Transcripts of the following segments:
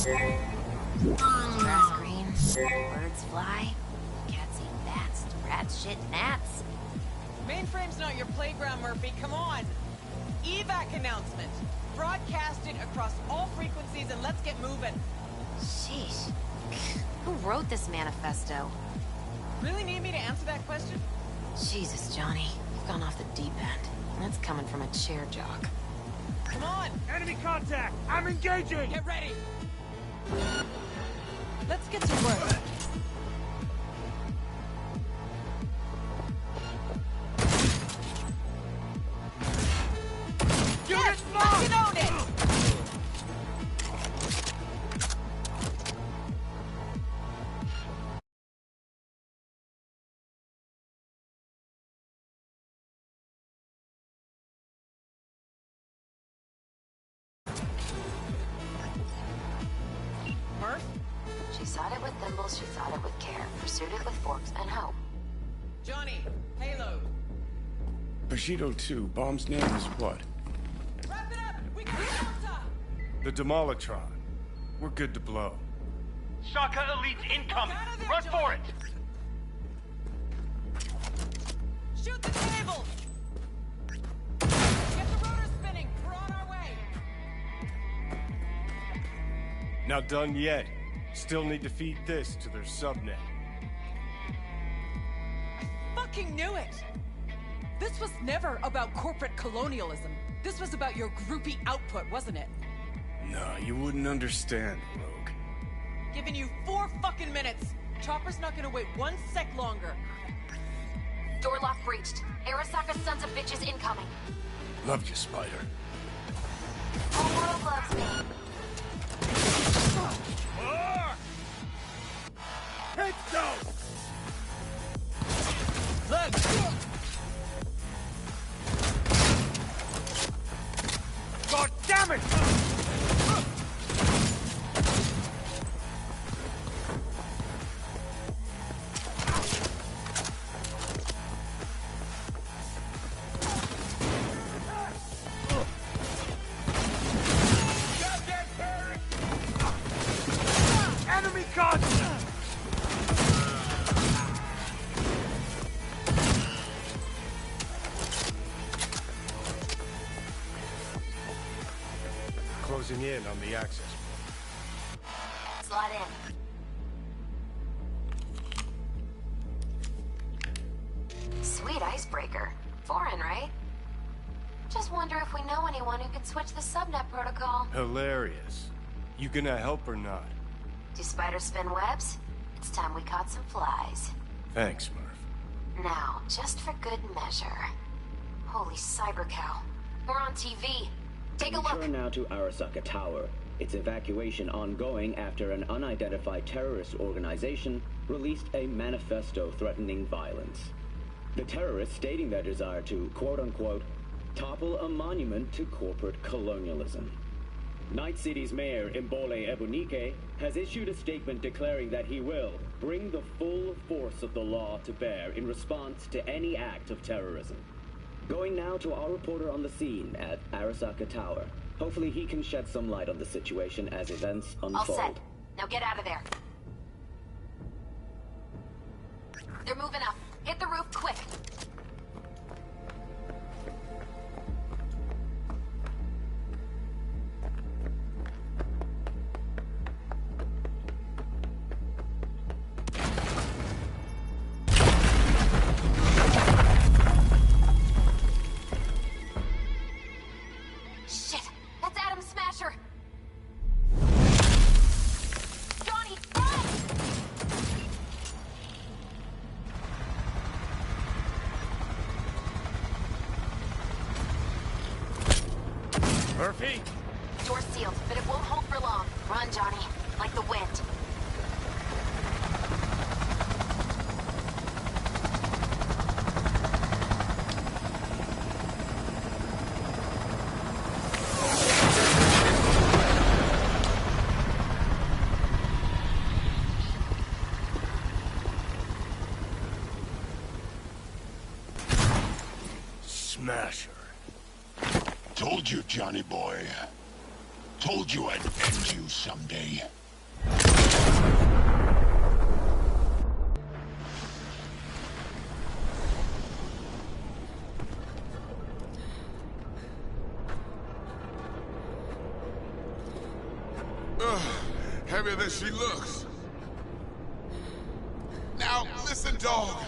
Grass green, birds fly, cats eat bats, rats shit gnats. Mainframe's not your playground, Murphy, come on! EVAC announcement! Broadcasted across all frequencies and let's get moving! Sheesh. Who wrote this manifesto? Really need me to answer that question? Jesus, Johnny. You've gone off the deep end. That's coming from a chair jock. Come on! Enemy contact! I'm engaging! Get ready! Let's get to work. Yes! Fucking own it! Murph? She sought it with thimbles, she sought it with care, pursued it with forks and hope. Johnny, Halo. Bushido 2, bomb's name is what? Wrap it up! We got Delta! The Demolitron. We're good to blow. Shaka Elite's incoming! Out of there, Run Johnny. for it! Shoot the table! Get the rotor spinning! We're on our way! Not done yet. Still need to feed this to their subnet. Fucking knew it! This was never about corporate colonialism. This was about your groupie output, wasn't it? Nah, you wouldn't understand, Rogue. Giving you 4 fucking minutes. Chopper's not gonna wait 1 sec longer. Door lock breached. Arasaka's sons of bitches incoming. Love you, Spider. Whole world loves me. Headstone! God damn it! Goddamn terrorist! Enemy contact! Closing in on the access. Slide in. Sweet icebreaker. Foreign, right? Just wonder if we know anyone who can switch the subnet protocol. Hilarious. You gonna help or not? Do spiders spin webs? It's time we caught some flies. Thanks, Murph. Now, just for good measure. Holy cyber cow. We're on TV. Take a look. Turn now to Arasaka Tower. Its evacuation ongoing after an unidentified terrorist organization released a manifesto threatening violence. The terrorists stating their desire to, quote-unquote, topple a monument to corporate colonialism. Night City's mayor, Imbole Ebunike, has issued a statement declaring that he will bring the full force of the law to bear in response to any act of terrorism. Going now to our reporter on the scene at Arasaka Tower. Hopefully he can shed some light on the situation as events unfold. All set. Now get out of there. They're moving up. Hit the roof quick. Shit! That's Adam Smasher! Johnny, run! Murphy? Door's sealed, but it won't hold for long. Run, Johnny. Like the wind. Smasher. Told you, Johnny boy. Told you I'd end you someday. Heavier than she looks. Now, listen, dog.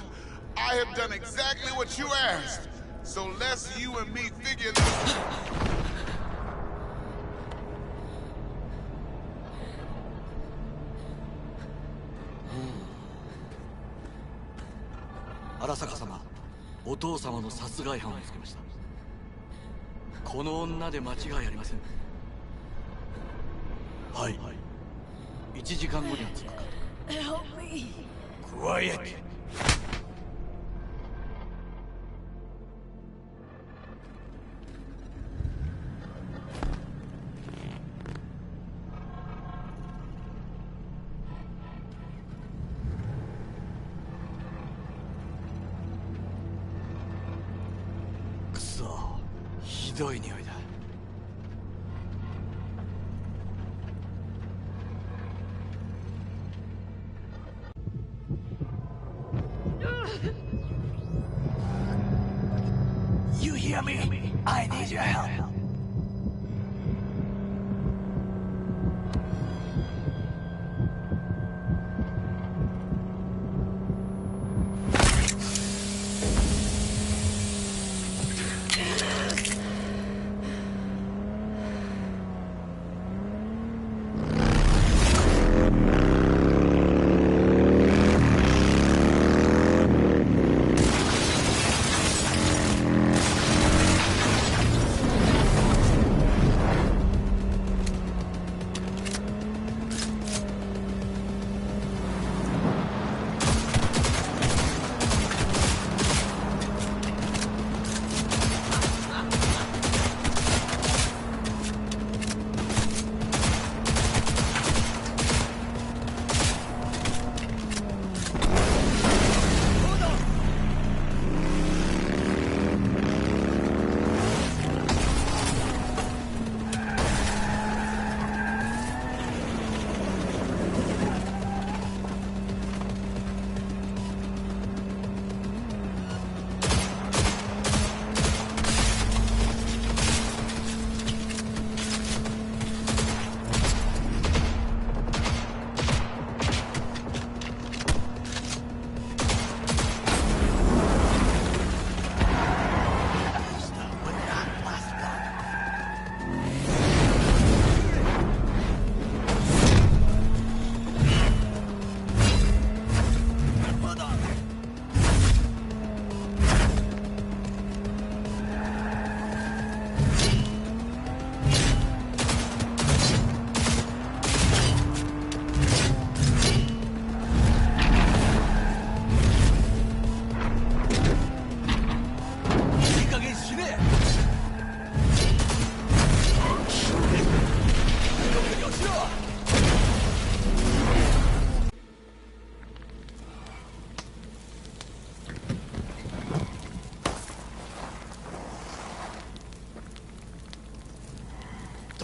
I have done exactly what you asked. So let's you and me figure this. 荒坂様、お父様の殺害犯を見つけました。この女で間違いありません。はい。1時間後には着くかと。Help me. Quiet. Kuso, ひどい匂いだ。You hear me? I need your help.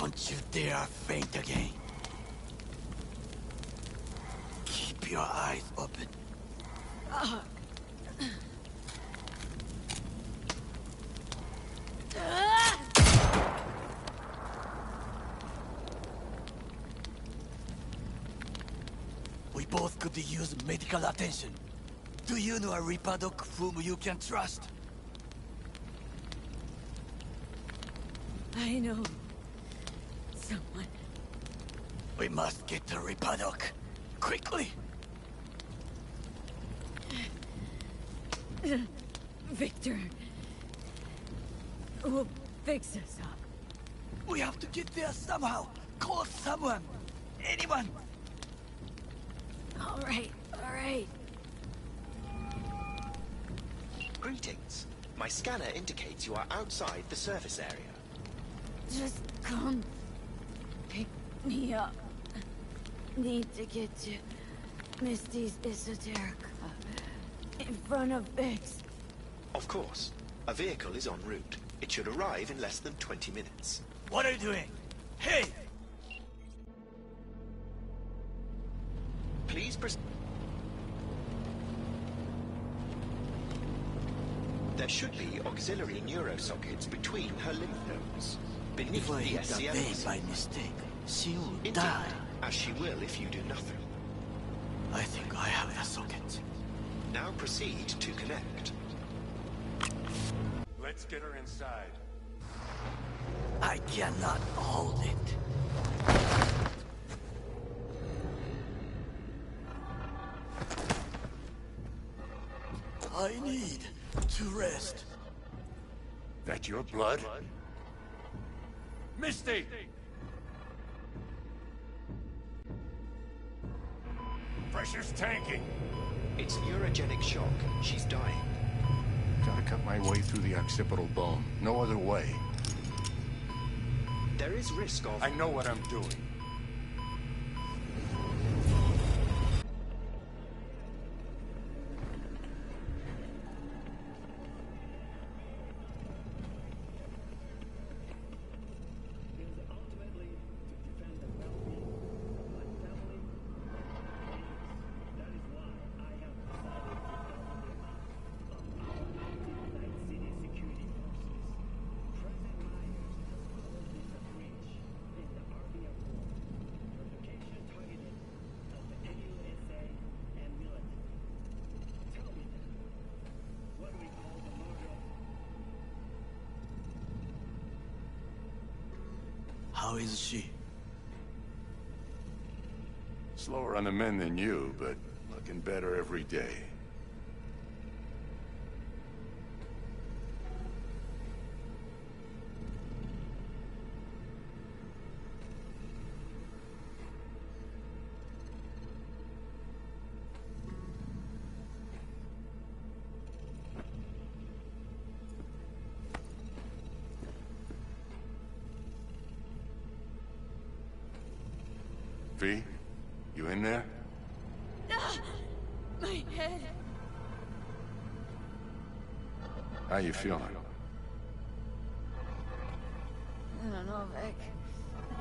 Don't you dare faint again. Keep your eyes open. We both could use medical attention. Do you know a Reaper Doc whom you can trust? I know someone. We must get to Reaper Doc. Quickly! Victor will fix us up. We have to get there somehow. Call someone. Anyone. All right. Greetings. My scanner indicates you are outside the service area. Just come pick me up. Need to get to Misty's Esoterica in front of Biggs. Of course. A vehicle is en route. It should arrive in less than 20 minutes. What are you doing? Hey! Please proceed. There should be auxiliary neurosockets between her lymph nodes. Beneath If I the hit that SCM. vein by mistake, she will Indeed, die. as she will if you do nothing. I think I have the socket. Now proceed to connect. Let's get her inside. I cannot hold it. I need to rest. That your blood? Misty! Pressure's tanking. It's neurogenic shock. She's dying. Gotta cut my way through the occipital bone. No other way. There is risk of... I know what I'm doing. How is she? Slower on the mend than you, but looking better every day. V, you in there? My head. How you feeling? I don't know, Vic.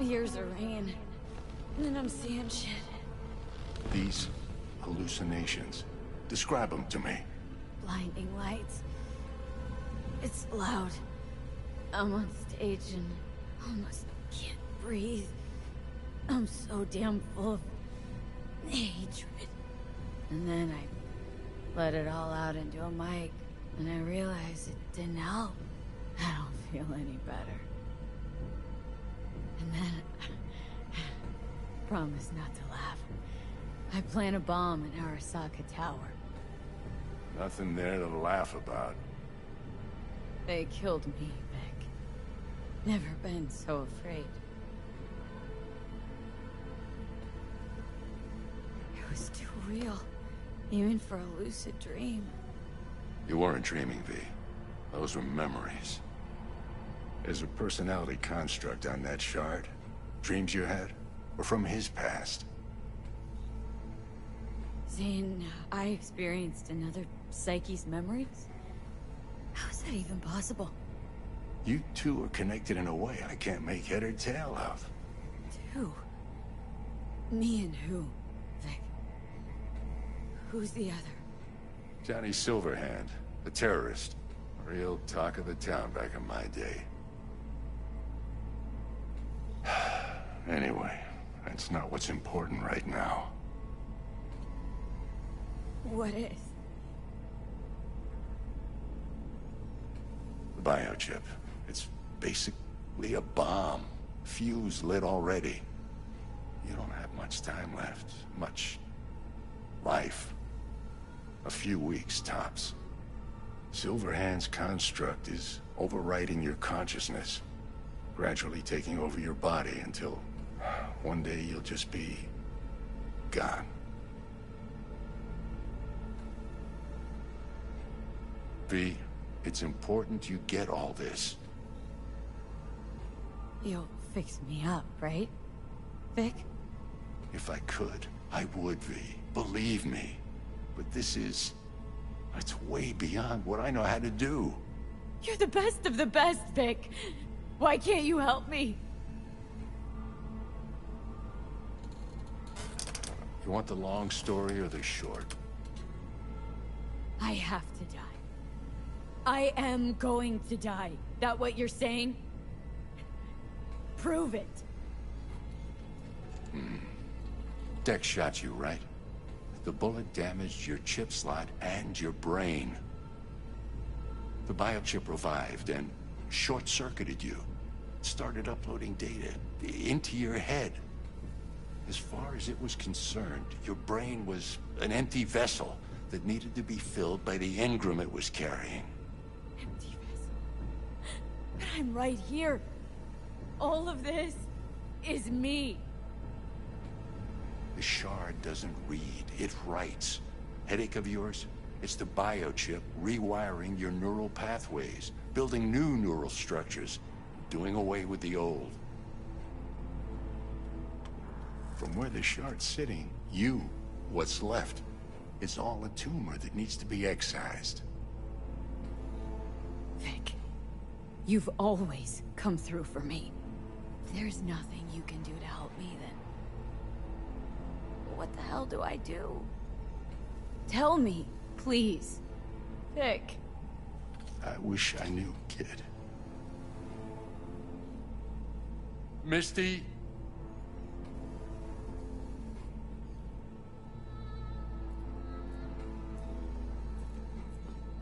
My ears are ringing. And then I'm seeing shit. These hallucinations. Describe them to me. Blinding lights. It's loud. I'm on stage and almost can't breathe. I'm so damn full of hatred. And then I let it all out into a mic, and I realized it didn't help. I don't feel any better. And then promise not to laugh. I plant a bomb in Arasaka Tower. Nothing there to laugh about. They killed me, Vic. Never been so afraid. It was too real, even for a lucid dream. You weren't dreaming, V. Those were memories. There's a personality construct on that shard. Dreams you had were from his past. Zane, I experienced another Psyche's memories? How is that even possible? You two are connected in a way I can't make head or tail of. Who? Me and who, Vic? Who's the other? Johnny Silverhand, a terrorist. Real talk of the town back in my day. Anyway, that's not what's important right now. What is? The biochip. It's basically a bomb. Fuse lit already. You don't have much time left. Much life. A few weeks, tops. Silverhand's construct is overriding your consciousness, gradually taking over your body until one day you'll just be gone. V, it's important you get all this. You'll fix me up, right, Vic? If I could, I would, V. Believe me. But this is... it's way beyond what I know how to do. You're the best of the best, Vic. Why can't you help me? You want the long story or the short? I have to die. I am going to die. That what you're saying? Prove it. Dex shot you, right? The bullet damaged your chip slot and your brain. The biochip revived and short-circuited you. It started uploading data into your head. As far as it was concerned, your brain was an empty vessel that needed to be filled by the engram it was carrying. Empty vessel. But I'm right here. All of this is me. The shard doesn't read, it writes. Headache of yours? It's the biochip rewiring your neural pathways, building new neural structures, doing away with the old. From where the shard's sitting, you, what's left, it's all a tumor that needs to be excised. Vic, you've always come through for me. If there's nothing you can do to help me, then... what the hell do I do? Tell me, please. Vic. I wish I knew, kid. Misty?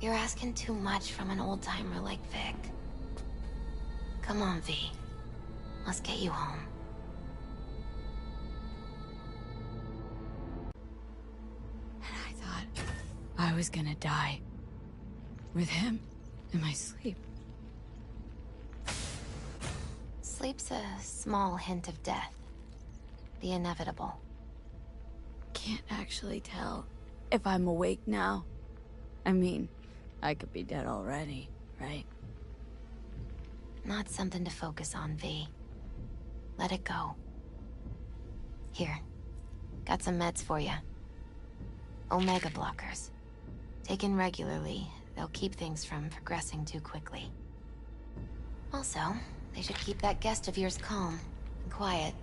You're asking too much from an old-timer like Vic. Come on, V. Let's get you home. I was gonna die. With him in my sleep. Sleep's a small hint of death. The inevitable. Can't actually tell if I'm awake now. I mean, I could be dead already, right? Not something to focus on, V. Let it go. Here. Got some meds for you. Omega blockers. Taken regularly, they'll keep things from progressing too quickly. Also, they should keep that guest of yours calm and quiet.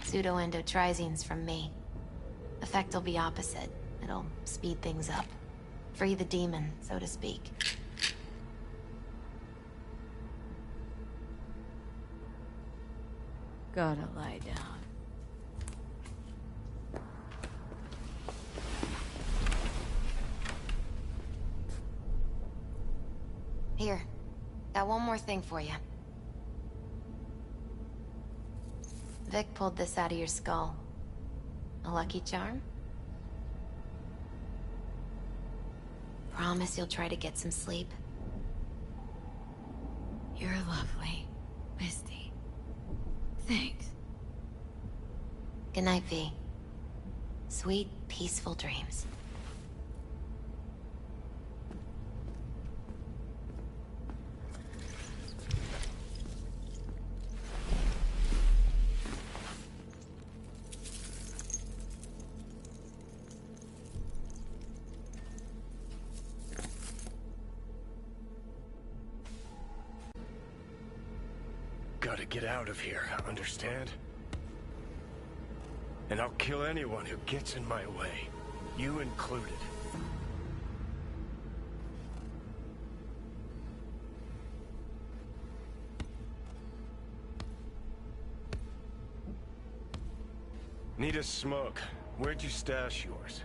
Pseudoendotrizine's from me. Effect will be opposite. It'll speed things up. Free the demon, so to speak. Gotta lie down. Here. Got one more thing for you. Vic pulled this out of your skull. A lucky charm? Promise you'll try to get some sleep? You're lovely, Misty. Thanks. Good night, V. Sweet, peaceful dreams. gotta get out of here, understand? And I'll kill anyone who gets in my way, you included. Need a smoke. Where'd you stash yours?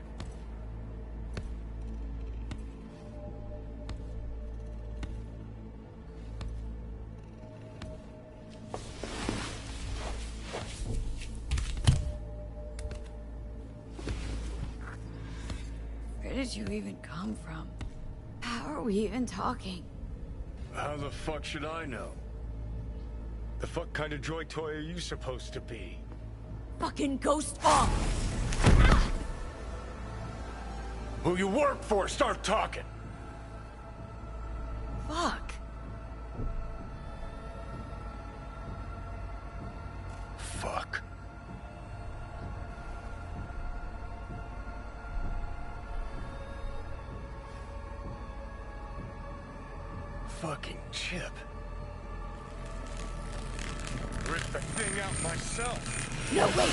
Where did you even come from? How are we even talking? How the fuck should I know? The fuck kind of droid toy are you supposed to be? Fucking ghost bomb! Who you work for, start talking! Fuck. Fuck. Fucking Chip. Rip the thing out myself. No, wait!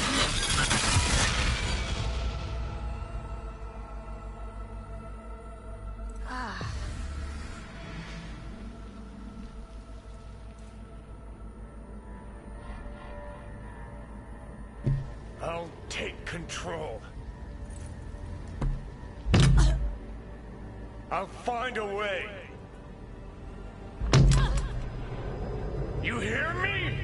I'll take control. I'll find a way. You hear me?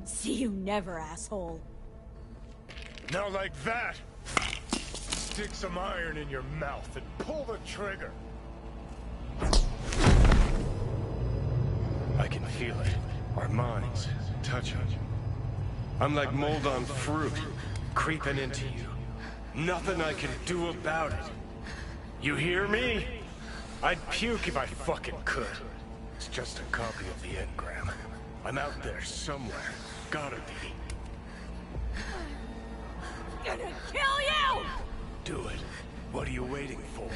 See you never, asshole. Now like that. Stick some iron in your mouth and pull the trigger. I can feel it. Our minds touching. I'm like mold on fruit, creeping into you. Nothing I can do about it. You hear me? I'd puke if I fucking could. It's just a copy of the engram. I'm out there somewhere. Gotta be. I'm gonna kill you! Do it. What are you waiting for?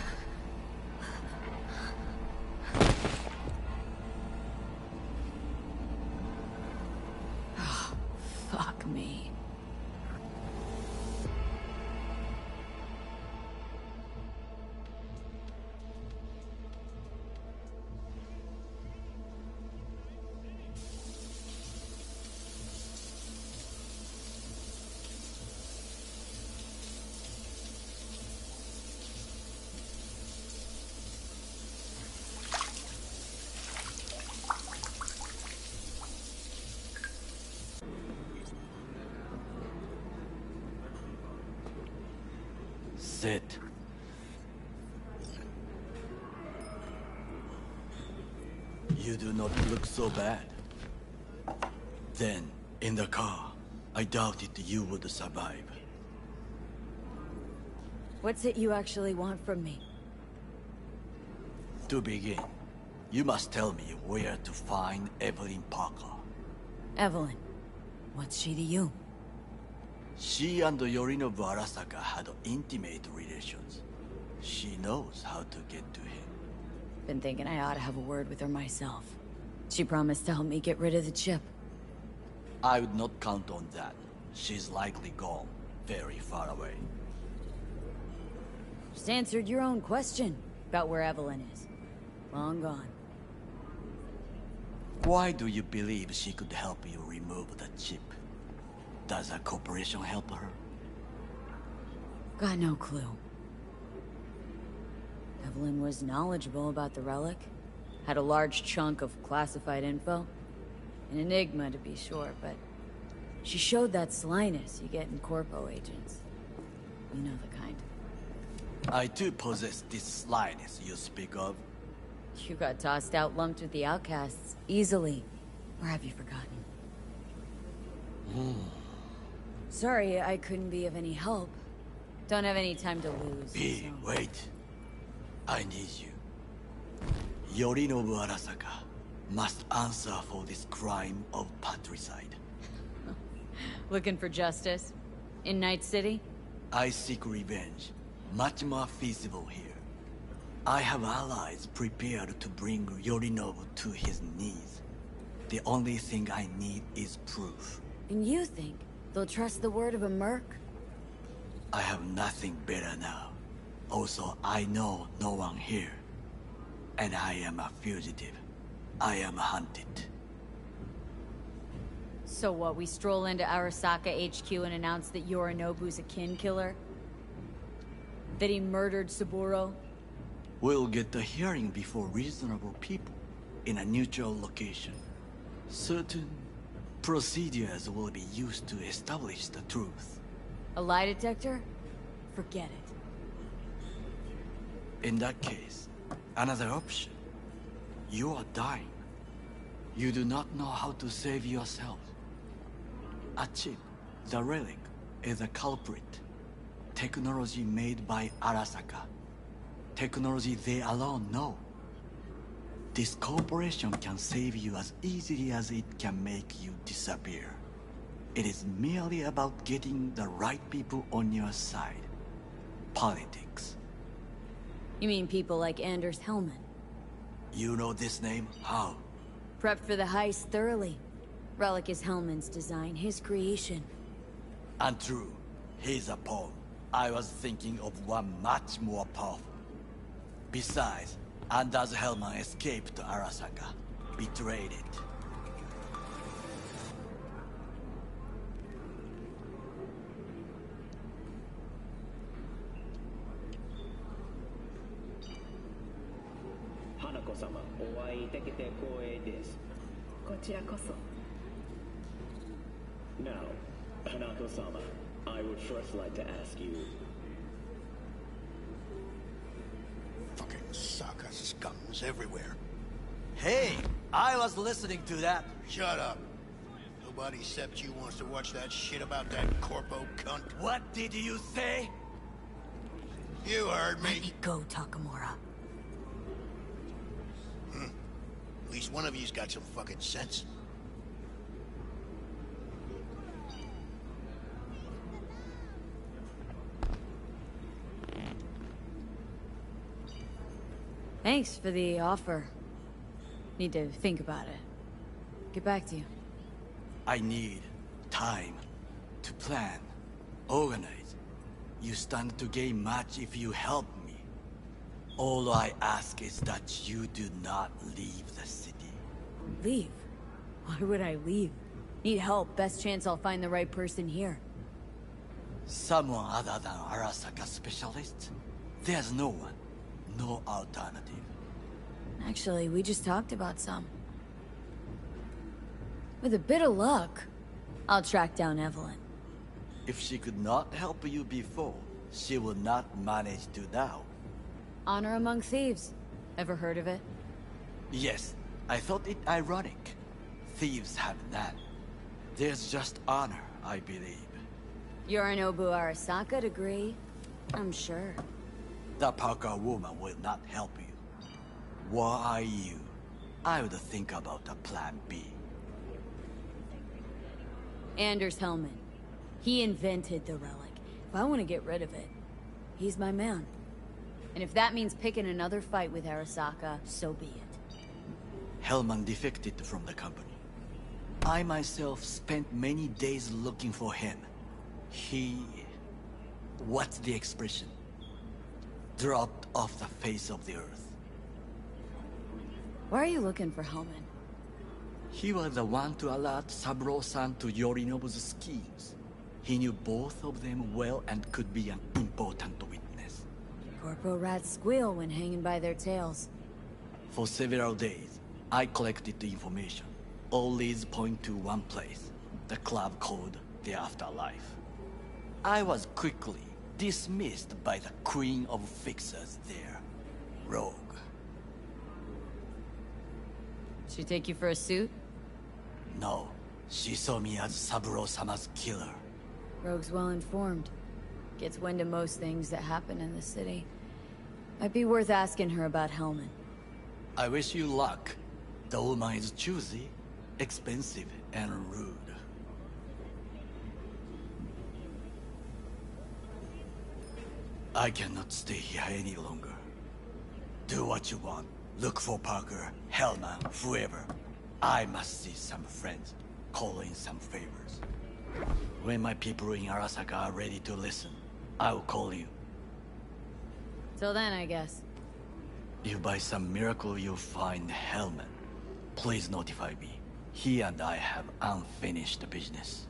Fuck me. Sit. You do not look so bad. Then, in the car, I doubted you would survive. What's it you actually want from me? To begin, you must tell me where to find Evelyn Parker. Evelyn. What's she to you? She and Yorinobu Arasaka had intimate relations. She knows how to get to him. Been thinking I ought to have a word with her myself. She promised to help me get rid of the chip. I would not count on that. She's likely gone, very far away. Just answered your own question about where Evelyn is. Long gone. Why do you believe she could help you remove the chip? Does a corporation help her? Got no clue. Evelyn was knowledgeable about the relic. Had a large chunk of classified info. An enigma, to be sure, but she showed that slyness you get in corpo agents. You know the kind. I too possess this slyness you speak of. You got tossed out lumped with the outcasts, easily. Or have you forgotten? Sorry, I couldn't be of any help. Don't have any time to lose. B, wait. I need you. Yorinobu Arasaka must answer for this crime of patricide. Looking for justice? In Night City? I seek revenge. Much more feasible here. I have allies prepared to bring Yorinobu to his knees. The only thing I need is proof. And you think they'll trust the word of a merc? I have nothing better now. Also, I know no one here. And I am a fugitive. I am hunted. So what, we stroll into Arasaka HQ and announce that Yorinobu's a kin killer? That he murdered Saburo? We'll get the hearing before reasonable people, in a neutral location. Certain procedures will be used to establish the truth. A lie detector? Forget it. In that case, another option. You are dying. You do not know how to save yourself. A chip, the relic, is a culprit. Technology made by Arasaka. Technology they alone know. This corporation can save you as easily as it can make you disappear. It is merely about getting the right people on your side. Politics. You mean people like Anders Hellman? You know this name? How? Prepped for the heist thoroughly. Relic is Hellman's design, his creation. And true, he's a pawn. I was thinking of one much more powerful. Besides, Anders Hellman escaped to Arasaka, betrayed it. Hanako-sama, お会いできて光栄です。こちらこそ。Now, Hanako-sama, I would first like to ask you... Fucking Saka scums everywhere. Hey, I was listening to that. Shut up. Nobody except you wants to watch that shit about that corpo cunt. What did you say? You heard me. Let me go, Takamura. At least one of you's got some fucking sense. Thanks for the offer. Need to think about it. Get back to you. I need time to plan, organize. You stand to gain much if you help me. All I ask is that you do not leave the city. Leave? Why would I leave? Need help. Best chance I'll find the right person here. Someone other than Arasaka specialist? There's no one. No alternative. Actually, we just talked about some. With a bit of luck, I'll track down Evelyn. If she could not help you before, she will not manage to now. Honor among thieves. Ever heard of it? Yes, I thought it ironic. Thieves have none. There's just honor, I believe. Yorinobu Arasaka'd agree, I'm sure. The Parker woman will not help you. Were I you, I would think about a plan B. Anders Hellman. He invented the relic. If I want to get rid of it, he's my man. And if that means picking another fight with Arasaka, so be it. Hellman defected from the company. I myself spent many days looking for him. He... what's the expression? Dropped off the face of the earth. Why are you looking for Hellman? He was the one to alert Saburo-san to Yorinobu's schemes. He knew both of them well and could be an important witness. Corpo rats squeal when hanging by their tails. For several days, I collected the information. All leads point to one place, the club called the Afterlife. I was quickly dismissed by the queen of fixers there, Rogue. She take you for a suit? No, she saw me as Saburo-sama's killer. Rogue's well informed. Gets wind of most things that happen in the city. Might be worth asking her about Hellman. I wish you luck. The woman is choosy, expensive, and rude. I cannot stay here any longer. Do what you want. Look for Parker, Hellman, whoever. I must see some friends, call in some favors. When my people in Arasaka are ready to listen, I will call you. Till then, I guess. If by some miracle you find Hellman, please notify me. He and I have unfinished business.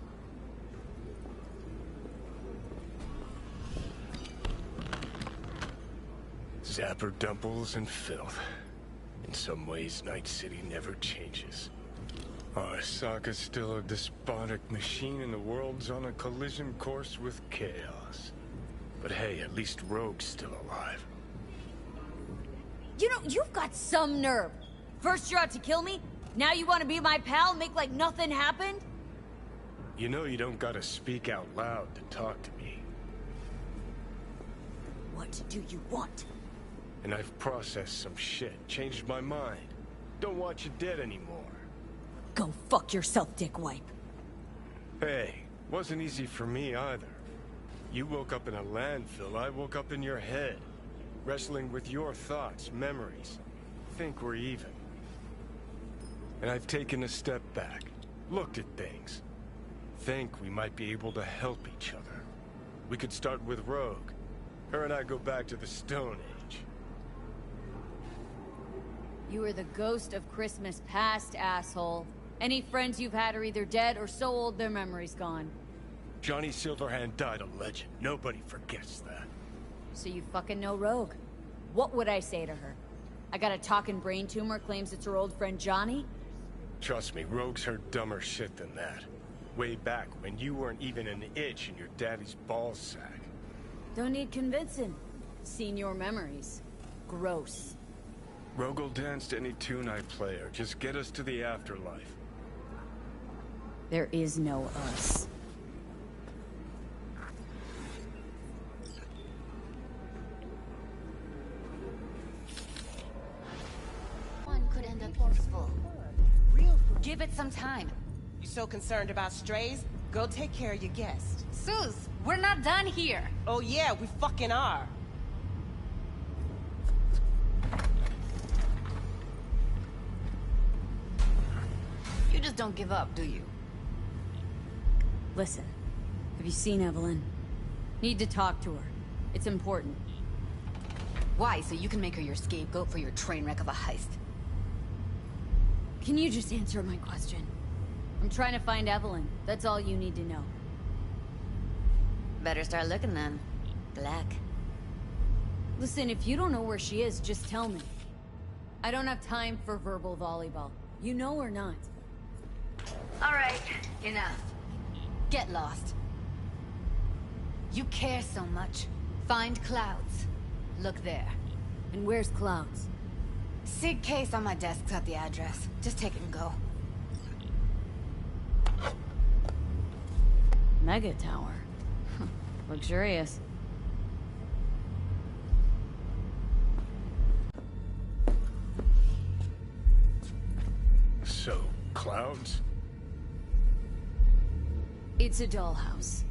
Zapper dumples and filth. In some ways, Night City never changes. Arasaka's still a despotic machine and the world's on a collision course with chaos. But hey, at least Rogue's still alive. You know, you've got some nerve. First you're out to kill me, now you want to be my pal and make like nothing happened? You know you don't gotta speak out loud to talk to me. What do you want? And I've processed some shit, changed my mind. Don't want you dead anymore. Go fuck yourself, dickwipe. Hey, wasn't easy for me either. You woke up in a landfill, I woke up in your head. Wrestling with your thoughts, memories. Think we're even. And I've taken a step back, looked at things. Think we might be able to help each other. We could start with Rogue. Her and I go back to the Stone Age. You are the ghost of Christmas past, asshole. Any friends you've had are either dead or so old their memory's gone. Johnny Silverhand died a legend. Nobody forgets that. So you fucking know Rogue. What would I say to her? I got a talking brain tumor, claims it's her old friend Johnny? Trust me, Rogue's heard dumber shit than that. Way back when you weren't even an itch in your daddy's ballsack. Don't need convincing. Seen your memories. Gross. Rogue will dance to any tune I play her. Just get us to the afterlife. There is no us. One could end up useful. Give it some time. You so concerned about strays? Go take care of your guest. Sus, we're not done here. Oh yeah, we fucking are. You just don't give up, do you? Listen, have you seen Evelyn? Need to talk to her. It's important. Why? So you can make her your scapegoat for your train wreck of a heist? Can you just answer my question? I'm trying to find Evelyn. That's all you need to know. Better start looking then. Black. Listen, if you don't know where she is, just tell me. I don't have time for verbal volleyball. You know or not? All right, enough. Get lost. You care so much. Find Clouds. Look there. And where's Clouds? Sig case on my desk's got the address. Just take it and go. Mega Tower. Luxurious. So, Clouds? It's a dollhouse.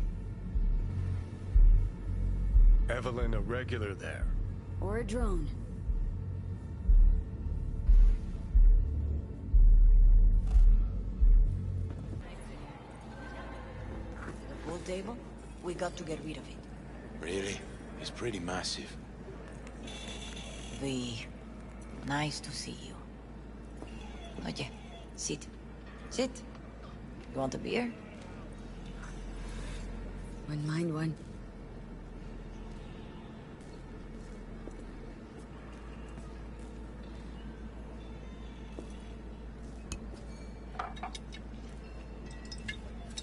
Evelyn a regular there. Or a drone. The pool table? We got to get rid of it. Really? It's pretty massive. V, nice to see you. Oye, sit. Sit. You want a beer? Wouldn't mind one.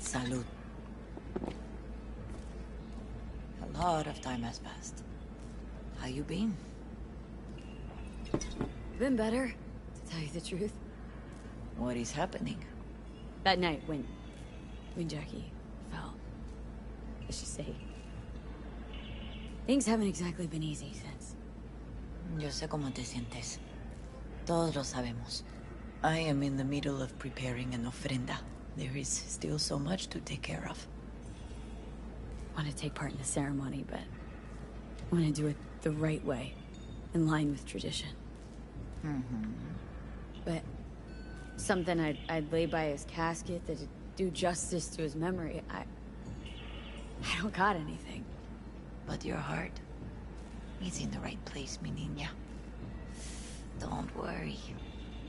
Salud. A lot of time has passed. How you been? Been better, to tell you the truth. What is happening? That night when Jackie fell. Let's just say, things haven't exactly been easy since. Yo sé cómo te sientes. Todos lo sabemos. I am in the middle of preparing an ofrenda. There is still so much to take care of. Want to take part in the ceremony, but want to do it the right way, in line with tradition. But something I'd lay by his casket that'd do justice to his memory, I don't got anything. But your heart is in the right place, mi niña. Don't worry.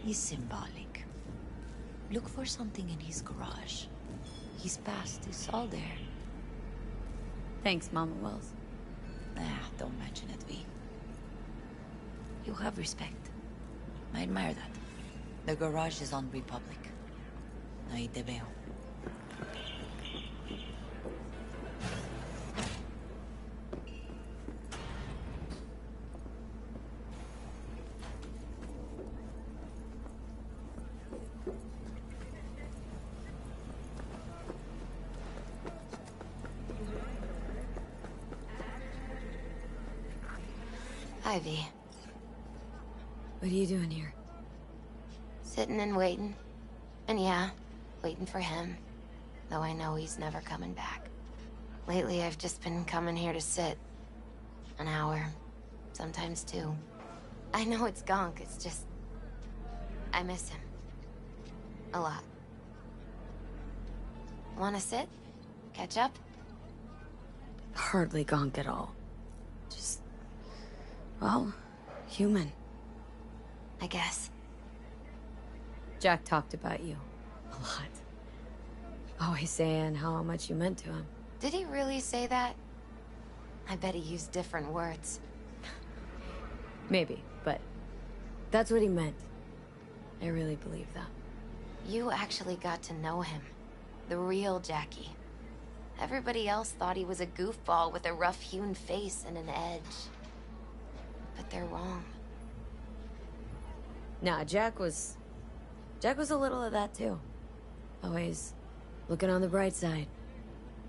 He's symbolic. Look for something in his garage. His past is all there. Thanks, Mama Wells. Don't mention it, V. You have respect. I admire that. The garage is on Republic. Ahí te veo. Ivy. What are you doing here? Sitting and waiting. And yeah, waiting for him. Though I know he's never coming back. Lately, I've just been coming here to sit. An hour. Sometimes two. I know it's gonk, it's just... I miss him. A lot. Wanna sit? Catch up? Hardly gonk at all. Just... well, human. I guess. Jack talked about you. A lot. Always saying how much you meant to him. Did he really say that? I bet he used different words. Maybe, but that's what he meant. I really believe that. You actually got to know him. The real Jackie. Everybody else thought he was a goofball with a rough-hewn face and an edge. But they're wrong. Nah, Jack was a little of that too. Always looking on the bright side.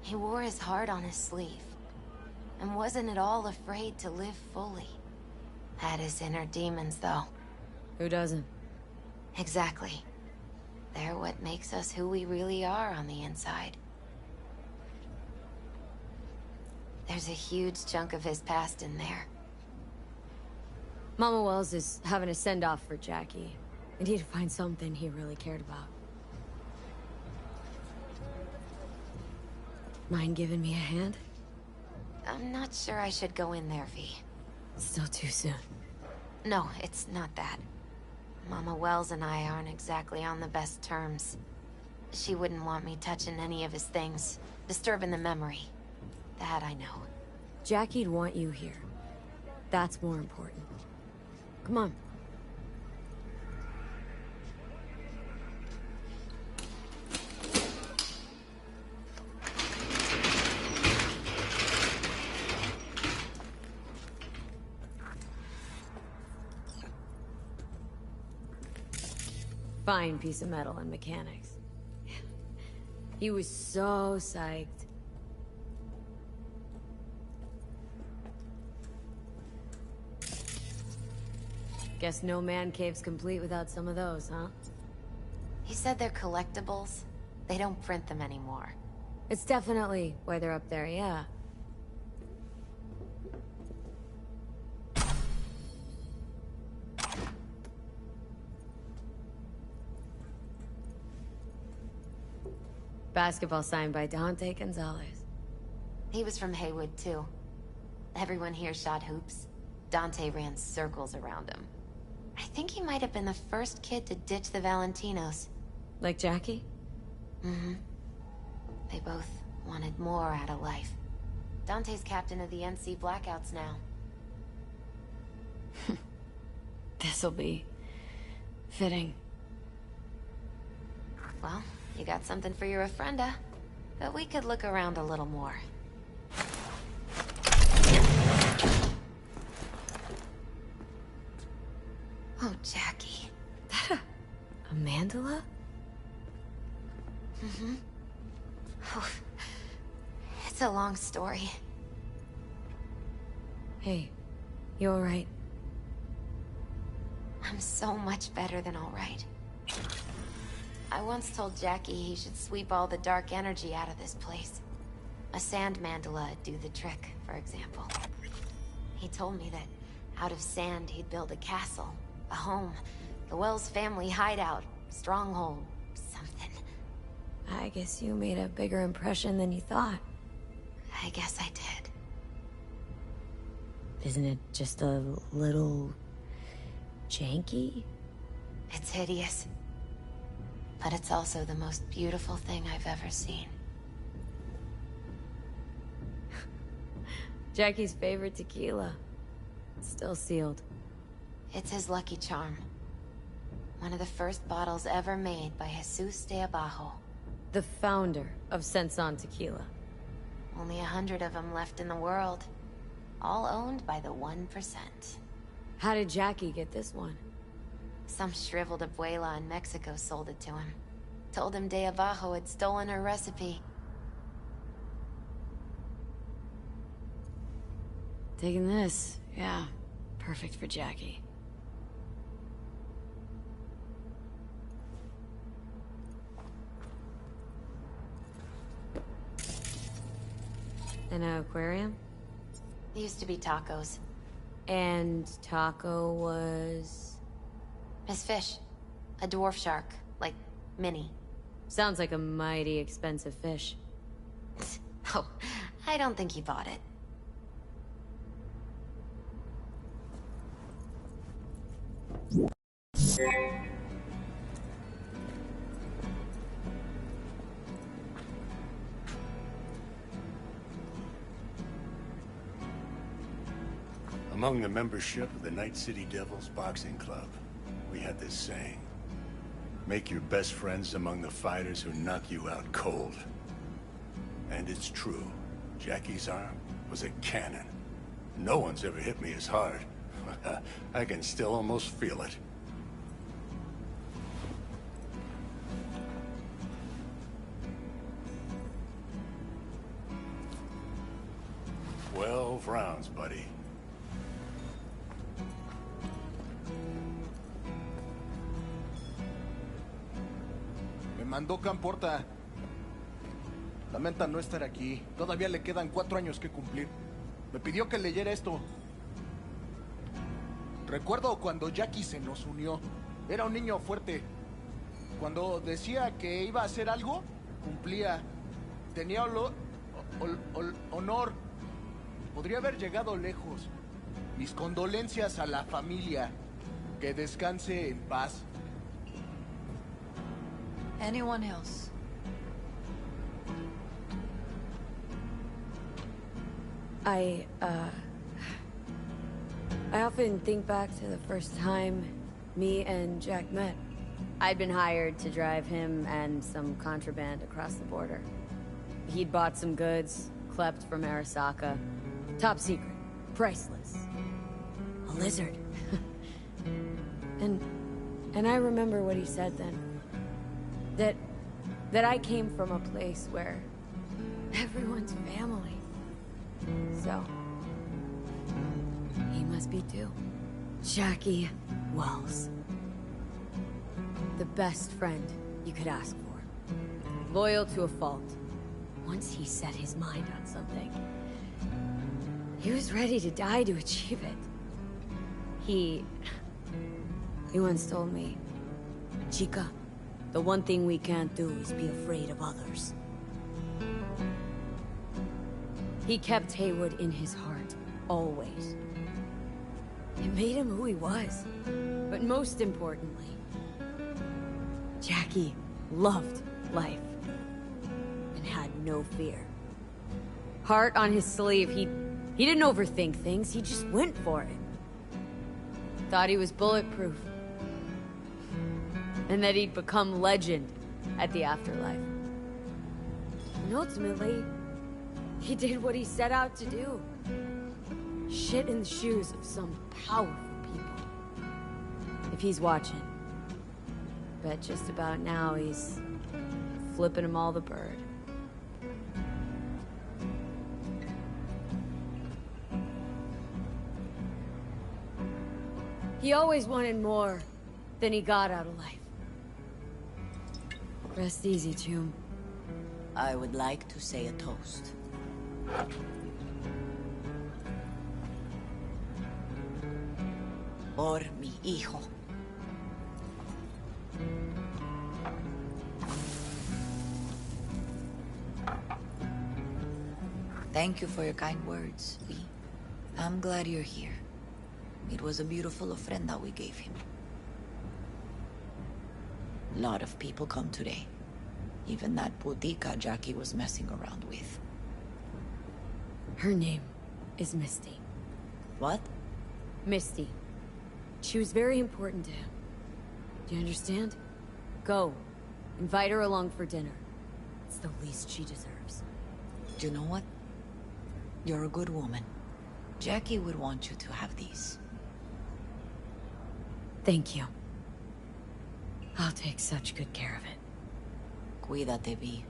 He wore his heart on his sleeve. And wasn't at all afraid to live fully. Had his inner demons, though. Who doesn't? Exactly. They're what makes us who we really are on the inside. There's a huge chunk of his past in there. Mama Wells is having a send-off for Jackie. I need to find something he really cared about. Mind giving me a hand? I'm not sure I should go in there, V. Still too soon. No, it's not that. Mama Wells and I aren't exactly on the best terms. She wouldn't want me touching any of his things, disturbing the memory. That I know. Jackie'd want you here. That's more important. Come on. Fine piece of metal and mechanics. He was so psyched. Guess no man cave's complete without some of those, huh? He said they're collectibles. They don't print them anymore. It's definitely why they're up there, yeah. Basketball signed by Dante Gonzalez. He was from Haywood, too. Everyone here shot hoops. Dante ran circles around him. I think he might have been the first kid to ditch the Valentinos. Like Jackie? Mm-hmm. They both wanted more out of life. Dante's captain of the NC Blackouts now. This'll be... fitting. Well, you got something for your ofrenda. But we could look around a little more. Oh, Jackie. That a mandala? Mm-hmm. Oh, it's a long story. Hey, you alright? I'm so much better than alright. I once told Jackie he should sweep all the dark energy out of this place. A sand mandala would do the trick, for example. He told me that out of sand he'd build a castle, a home, the Wells family hideout, stronghold, something. I guess you made a bigger impression than you thought. I guess I did. Isn't it just a little... janky? It's hideous. But it's also the most beautiful thing I've ever seen. Jackie's favorite tequila. It's still sealed. It's his lucky charm. One of the first bottles ever made by Jesus de Abajo. The founder of Senson Tequila. Only 100 of them left in the world. All owned by the 1%. How did Jackie get this one? Some shriveled abuela in Mexico sold it to him. Told him de Abajo had stolen her recipe. Taking this, yeah. Perfect for Jackie. An aquarium? Used to be Taco's. And Taco was... His fish. A dwarf shark. Like, mini. Sounds like a mighty expensive fish. Oh, I don't think he bought it. Among the membership of the Night City Devils Boxing Club, we had this saying. Make your best friends among the fighters who knock you out cold. And it's true. Jackie's arm was a cannon. No one's ever hit me as hard. I can still almost feel it. "12 rounds, buddy." Me mandó Camporta. Lamenta no estar aquí. Todavía le quedan 4 años que cumplir. Me pidió que leyera esto. Recuerdo cuando Jackie se nos unió. Era un niño fuerte. Cuando decía que iba a hacer algo, cumplía. Tenía honor. Podría haber llegado lejos. Mis condolencias a la familia. Que descanse en paz. Anyone else? I often think back to the first time me and Jack met. I'd been hired to drive him and some contraband across the border. He'd bought some goods, clept from Arasaka. Top secret. Priceless. A lizard. And I remember what he said then. That I came from a place where everyone's family. So, he must be too. Jackie Wells. The best friend you could ask for. Loyal to a fault. Once he set his mind on something, he was ready to die to achieve it. He once told me, "Chica, the one thing we can't do is be afraid of others." He kept Haywood in his heart, always. It made him who he was. But most importantly, Jackie loved life and had no fear. Heart on his sleeve, he didn't overthink things, he just went for it. Thought he was bulletproof. And that he'd become legend at the afterlife. And ultimately, he did what he set out to do. Shit in the shoes of some powerful people. If he's watching, bet just about now he's flipping them all the bird. He always wanted more than he got out of life. Rest easy, Tomb. I would like to say a toast. Por mi hijo. Thank you for your kind words, V. I'm glad you're here. It was a beautiful ofrenda we gave him. A lot of people come today. Even that putica Jackie was messing around with. Her name is Misty. What? Misty. She was very important to him. Do you understand? Go. Invite her along for dinner. It's the least she deserves. Do you know what? You're a good woman. Jackie would want you to have these. Thank you. I'll take such good care of it. Cuídate, V.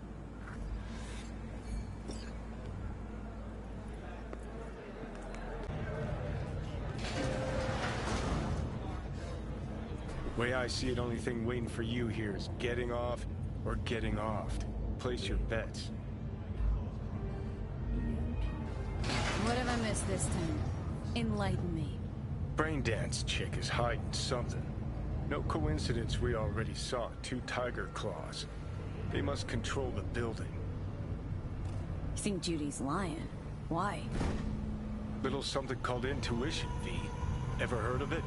Way I see it, only thing waiting for you here is getting off or getting offed. Place your bets. What have I missed this time? Enlighten me. Braindance chick is hiding something. No coincidence we already saw 2 tiger claws. They must control the building. You think Judy's lying? Why? Little something called intuition, V. Ever heard of it?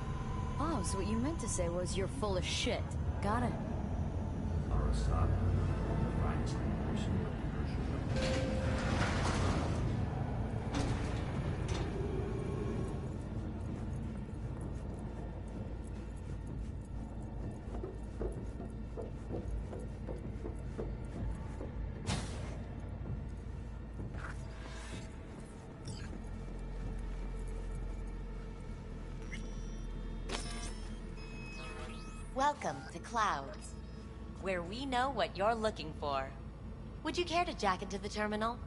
Oh, so what you meant to say was you're full of shit. Got it. Welcome to Clouds, where we know what you're looking for. Would you care to jack into the terminal?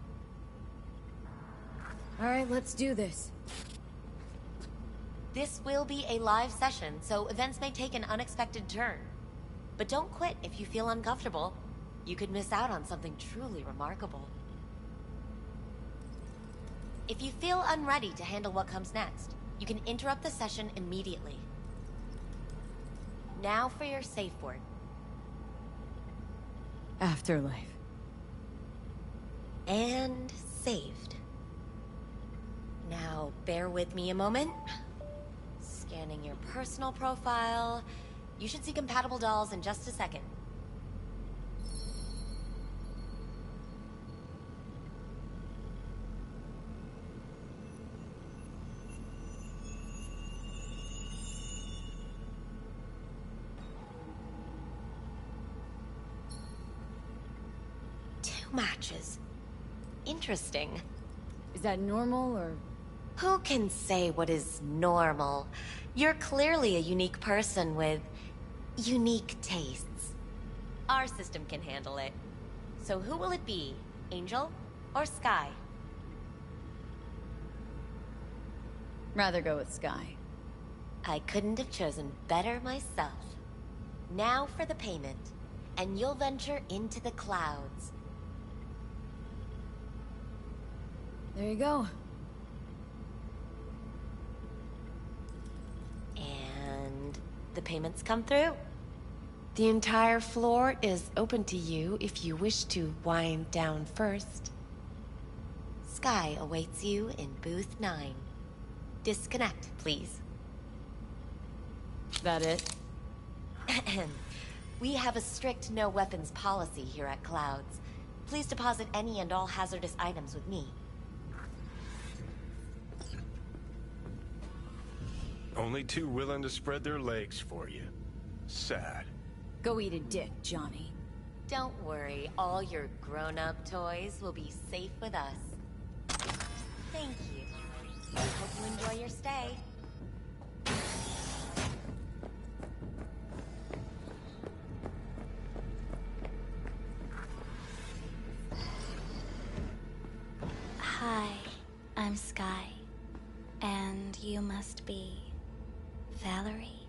All right, let's do this. This will be a live session, so events may take an unexpected turn. But don't quit if you feel uncomfortable. You could miss out on something truly remarkable. If you feel unready to handle what comes next, you can interrupt the session immediately. Now for your safe word. Afterlife. And saved. Now, bear with me a moment. Scanning your personal profile. You should see compatible dolls in just a second. Matches. Interesting. Is that normal, or...? Who can say what is normal? You're clearly a unique person with unique tastes. Our system can handle it. So who will it be? Angel or Sky? Rather go with Sky. I couldn't have chosen better myself. Now for the payment, and you'll venture into the clouds. There you go. And the payments come through. The entire floor is open to you if you wish to wind down first. Sky awaits you in booth 9. Disconnect, please. That it? We have a strict no weapons policy here at Clouds. Please deposit any and all hazardous items with me. Only 2 willing to spread their legs for you. Sad. Go eat a dick, Johnny. Don't worry, all your grown-up toys will be safe with us. Thank you. I hope you enjoy your stay. Hi, I'm Sky. And you must be... Valerie?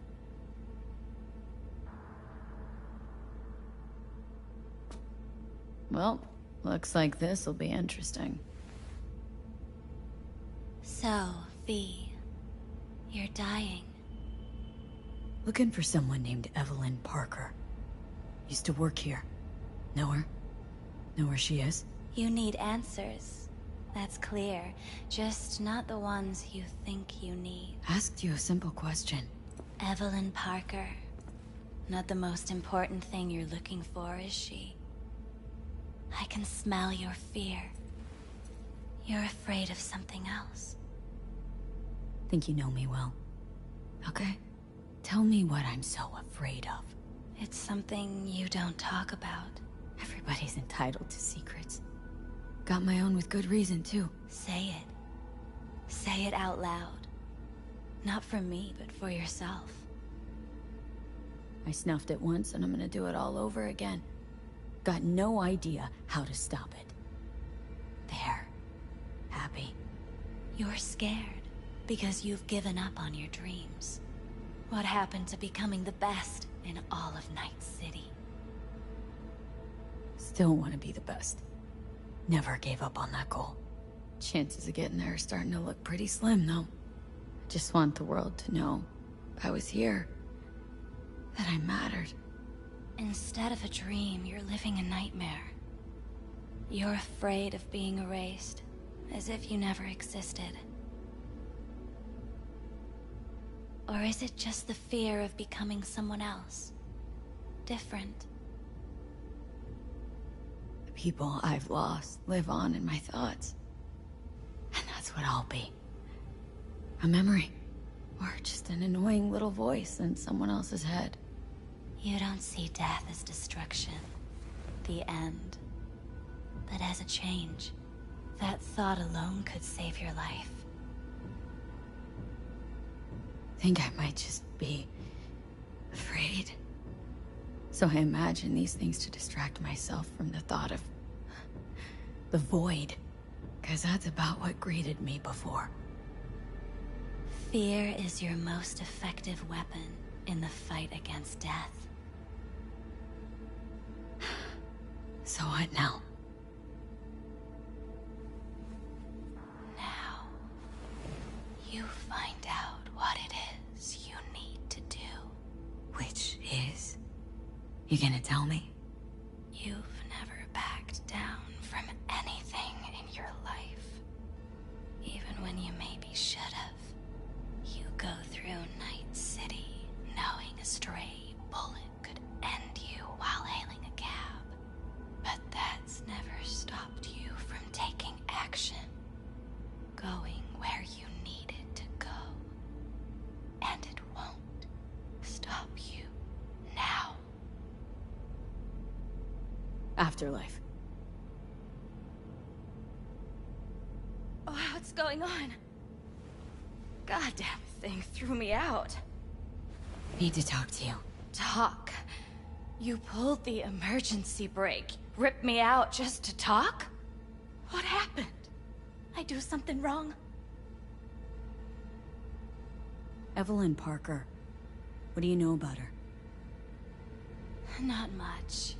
Well, looks like this'll be interesting. So, V, you're dying. Looking for someone named Evelyn Parker. Used to work here. Know her? Know where she is? You need answers. That's clear. Just not the ones you think you need. Asked you a simple question. Evelyn Parker. Not the most important thing you're looking for, is she? I can smell your fear. You're afraid of something else. Think you know me well. Okay? Tell me what I'm so afraid of. It's something you don't talk about. Everybody's entitled to secrets. Got my own with good reason, too. Say it. Say it out loud. Not for me, but for yourself. I snuffed it once, and I'm gonna do it all over again. Got no idea how to stop it. There. Happy. You're scared because you've given up on your dreams. What happened to becoming the best in all of Night City? Still want to be the best. Never gave up on that goal. Chances of getting there are starting to look pretty slim, though. I just want the world to know I was here. That I mattered. Instead of a dream, you're living a nightmare. You're afraid of being erased, as if you never existed. Or is it just the fear of becoming someone else? Different. The people I've lost live on in my thoughts. And that's what I'll be. A memory. Or just an annoying little voice in someone else's head. You don't see death as destruction, the end, but as a change. That thought alone could save your life. Think I might just be afraid. So I imagine these things to distract myself from the thought of the void. 'Cause that's about what greeted me before. Fear is your most effective weapon in the fight against death. So what now? Now, you find out what it is you need to do. Which is? You gonna tell me? You've never backed down from anything in your life. Even when you maybe should have. You go through Night City knowing a stray bullet could end you while hailing a cab. But that's never stopped you from taking action. Going where you needed to go. And it won't stop you now. Afterlife. Oh, what's going on? Goddamn thing threw me out. Need to talk to you. Talk? You pulled the emergency brake. Ripped me out just to talk? What happened? I do something wrong? Evelyn Parker. What do you know about her? Not much.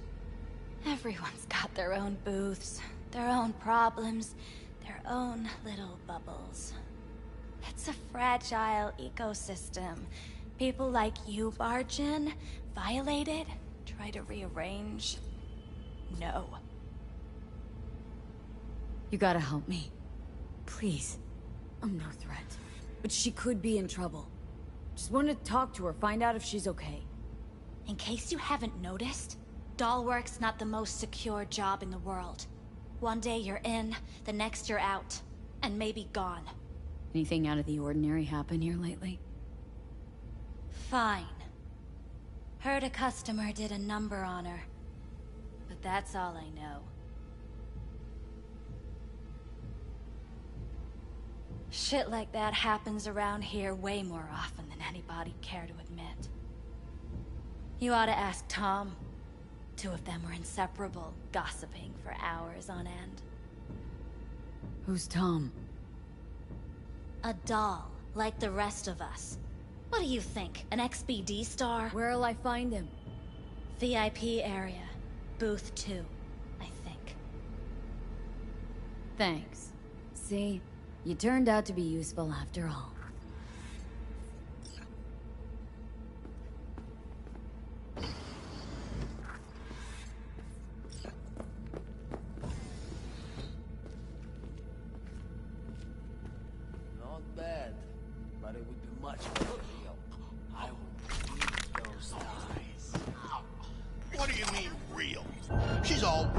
Everyone's got their own booths, their own problems, their own little bubbles. It's a fragile ecosystem. People like you barge in, violate it, try to rearrange. No. You gotta help me. Please. I'm no threat. But she could be in trouble. Just want to talk to her, find out if she's okay. In case you haven't noticed, Dollwork's not the most secure job in the world. One day you're in, the next you're out, and maybe gone. Anything out of the ordinary happen here lately? Fine. Heard a customer did a number on her. But that's all I know. Shit like that happens around here way more often than anybody'd care to admit. You ought to ask Tom. Two of them were inseparable, gossiping for hours on end. Who's Tom? A doll, like the rest of us. What do you think, an XBD star? Where'll I find him? VIP area. Booth 2, I think. Thanks. See? You turned out to be useful after all. it would be much more real. I would eat those thighs. What do you mean, real? She's all...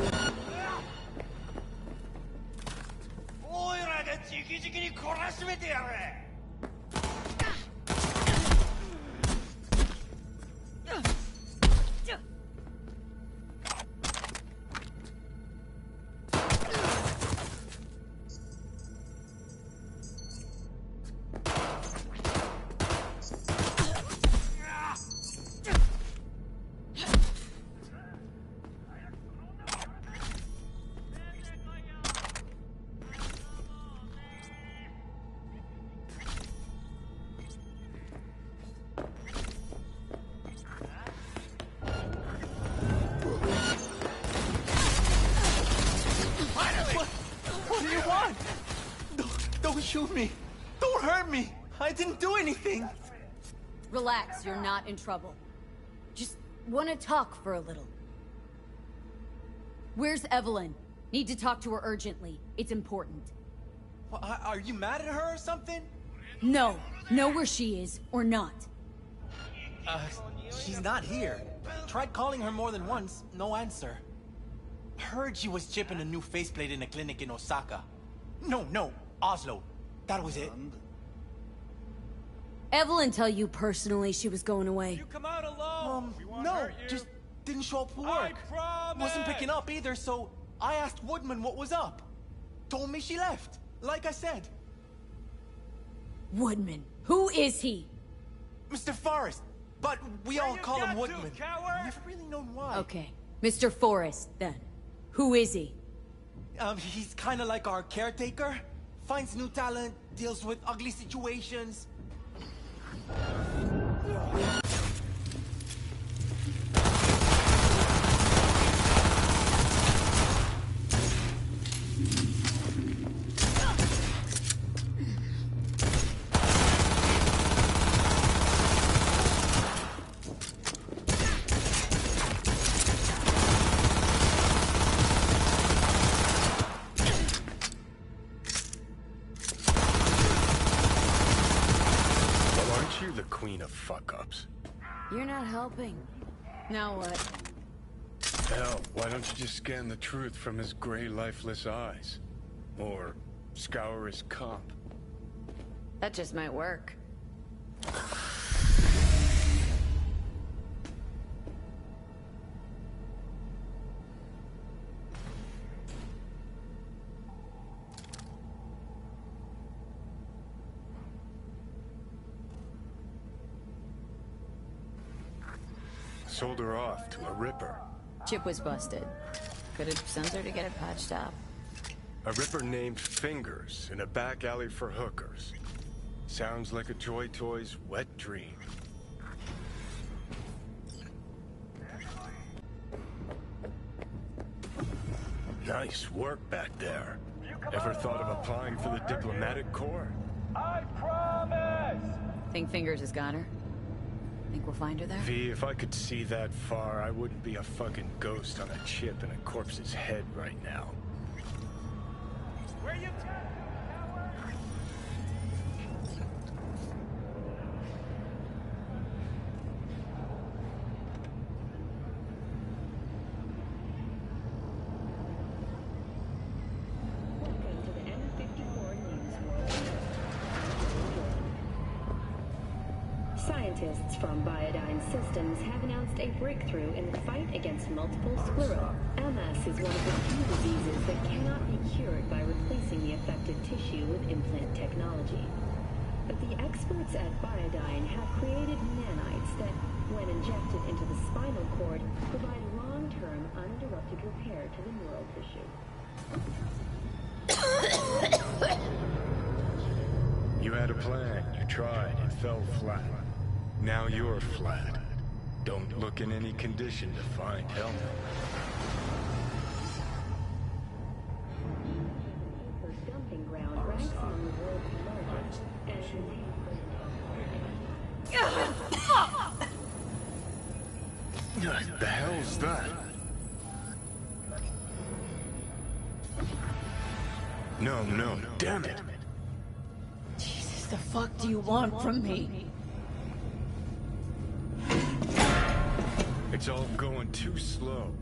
Oi, ragazzi, 이기지기니 코라스메 대하래! Shoot me! Don't hurt me! I didn't do anything! Relax, you're not in trouble. Just want to talk for a little. Where's Evelyn? Need to talk to her urgently. It's important. Well, are you mad at her or something? No. Know where she is, or not. She's not here. Tried calling her more than once, no answer. Heard she was chipping a new faceplate in a clinic in Osaka. No, Oslo. That was it. Evelyn tell you personally she was going away? You come out alone. No, just didn't show up for work. Wasn't picking up either, so I asked Woodman what was up. Told me she left, like I said. Woodman? Who is he? Mr. Forrest, but we all call him Woodman. Never really known why. Okay, Mr. Forrest, then. Who is he? He's kind of like our caretaker. Finds new talent, deals with ugly situations. You're not helping. Now what? Hell, why don't you just scan the truth from his gray, lifeless eyes? Or scour his comp? That just might work. Sold her off to a Ripper. Chip was busted. Could have sent her to get it patched up. A Ripper named Fingers in a back alley for hookers. Sounds like a Joy Toy's wet dream. Nice work back there. Ever thought of applying for the diplomatic corps? I promise! Think Fingers has got her? Think we'll find her there? V, if I could see that far, I wouldn't be a fucking ghost on a chip in a corpse's head right now. Where you Scientists from Biodyne Systems have announced a breakthrough in the fight against multiple sclerosis. MS is one of the few diseases that cannot be cured by replacing the affected tissue with implant technology. But the experts at Biodyne have created nanites that, when injected into the spinal cord, provide long-term uninterrupted repair to the neural tissue. You had a plan, you tried, it fell flat. Now you're flat. Don't look in any condition to find help. Dumping ground ranks among the world's largest What the hell's that? No, damn it. Jesus, the fuck do you want from me? It's all going too slow.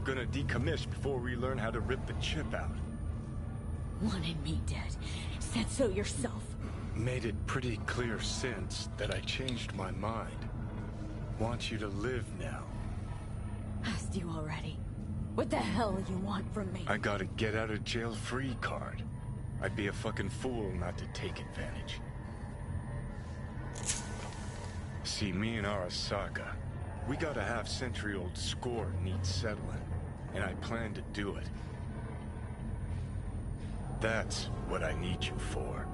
Gonna decommission before we learn how to rip the chip out. Wanted me dead. Said so yourself. Made it pretty clear since that I changed my mind. Want you to live now. Asked you already. What the hell you want from me? I got a get out of jail free card. I'd be a fucking fool not to take advantage. See, me and Arasaka, we got a half-century-old score needs settling, and I plan to do it. That's what I need you for.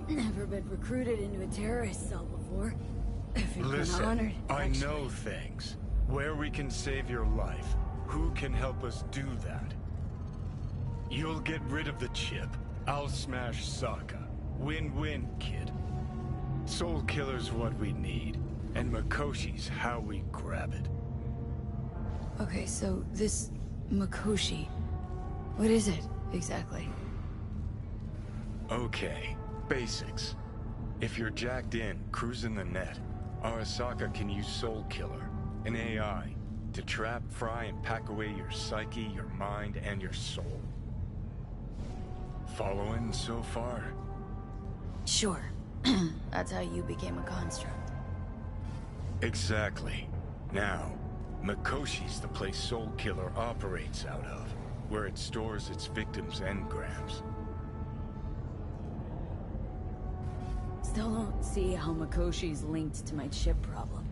Never been recruited into a terrorist cell before. Listen, honored, I know things. Where we can save your life. Who can help us do that? You'll get rid of the chip. I'll smash Sokka. Win-win, kid. Soul Killer's what we need, and Mikoshi's how we grab it. Okay, so this Mikoshi, what is it exactly? Okay, basics. If you're jacked in, cruising the net, Arasaka can use Soul Killer, an AI, to trap, fry, and pack away your psyche, your mind, and your soul. Following so far? Sure. That's how you became a construct. Exactly. Now, Mikoshi's the place Soul Killer operates out of, where it stores its victims' engrams. Still don't see how Mikoshi's linked to my chip problem.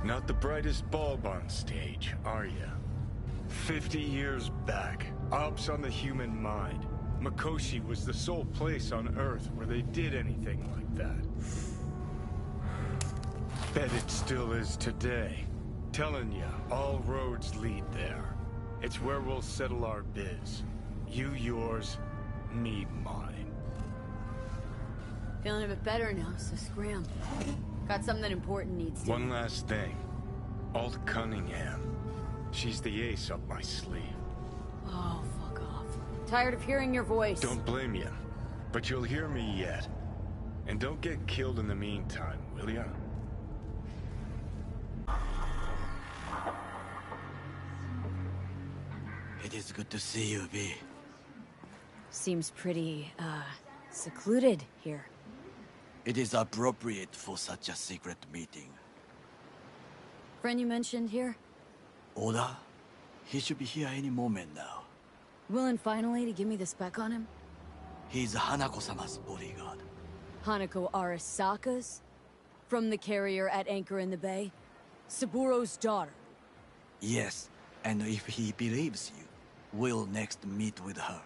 Not the brightest bulb on stage, are ya? 50 years back, ops on the human mind. Mikoshi was the sole place on Earth where they did anything like that. Bet it still is today. Telling ya, all roads lead there. It's where we'll settle our biz. You yours, me mine. Feeling a bit better now, so scram. Got something important needs to... One last thing. Alt Cunningham. She's the ace up my sleeve. Oh, fuck off. Tired of hearing your voice. Don't blame you, but you'll hear me yet. And don't get killed in the meantime, will ya? It is good to see you, V. Seems pretty, secluded here. It is appropriate for such a secret meeting. Friend you mentioned here? Oda? He should be here any moment now. Willing finally to give me the spec on him? He's Hanako-sama's bodyguard. Hanako Arasaka's? From the carrier at anchor in the bay? Saburo's daughter? Yes, and if he believes you, we'll next meet with her.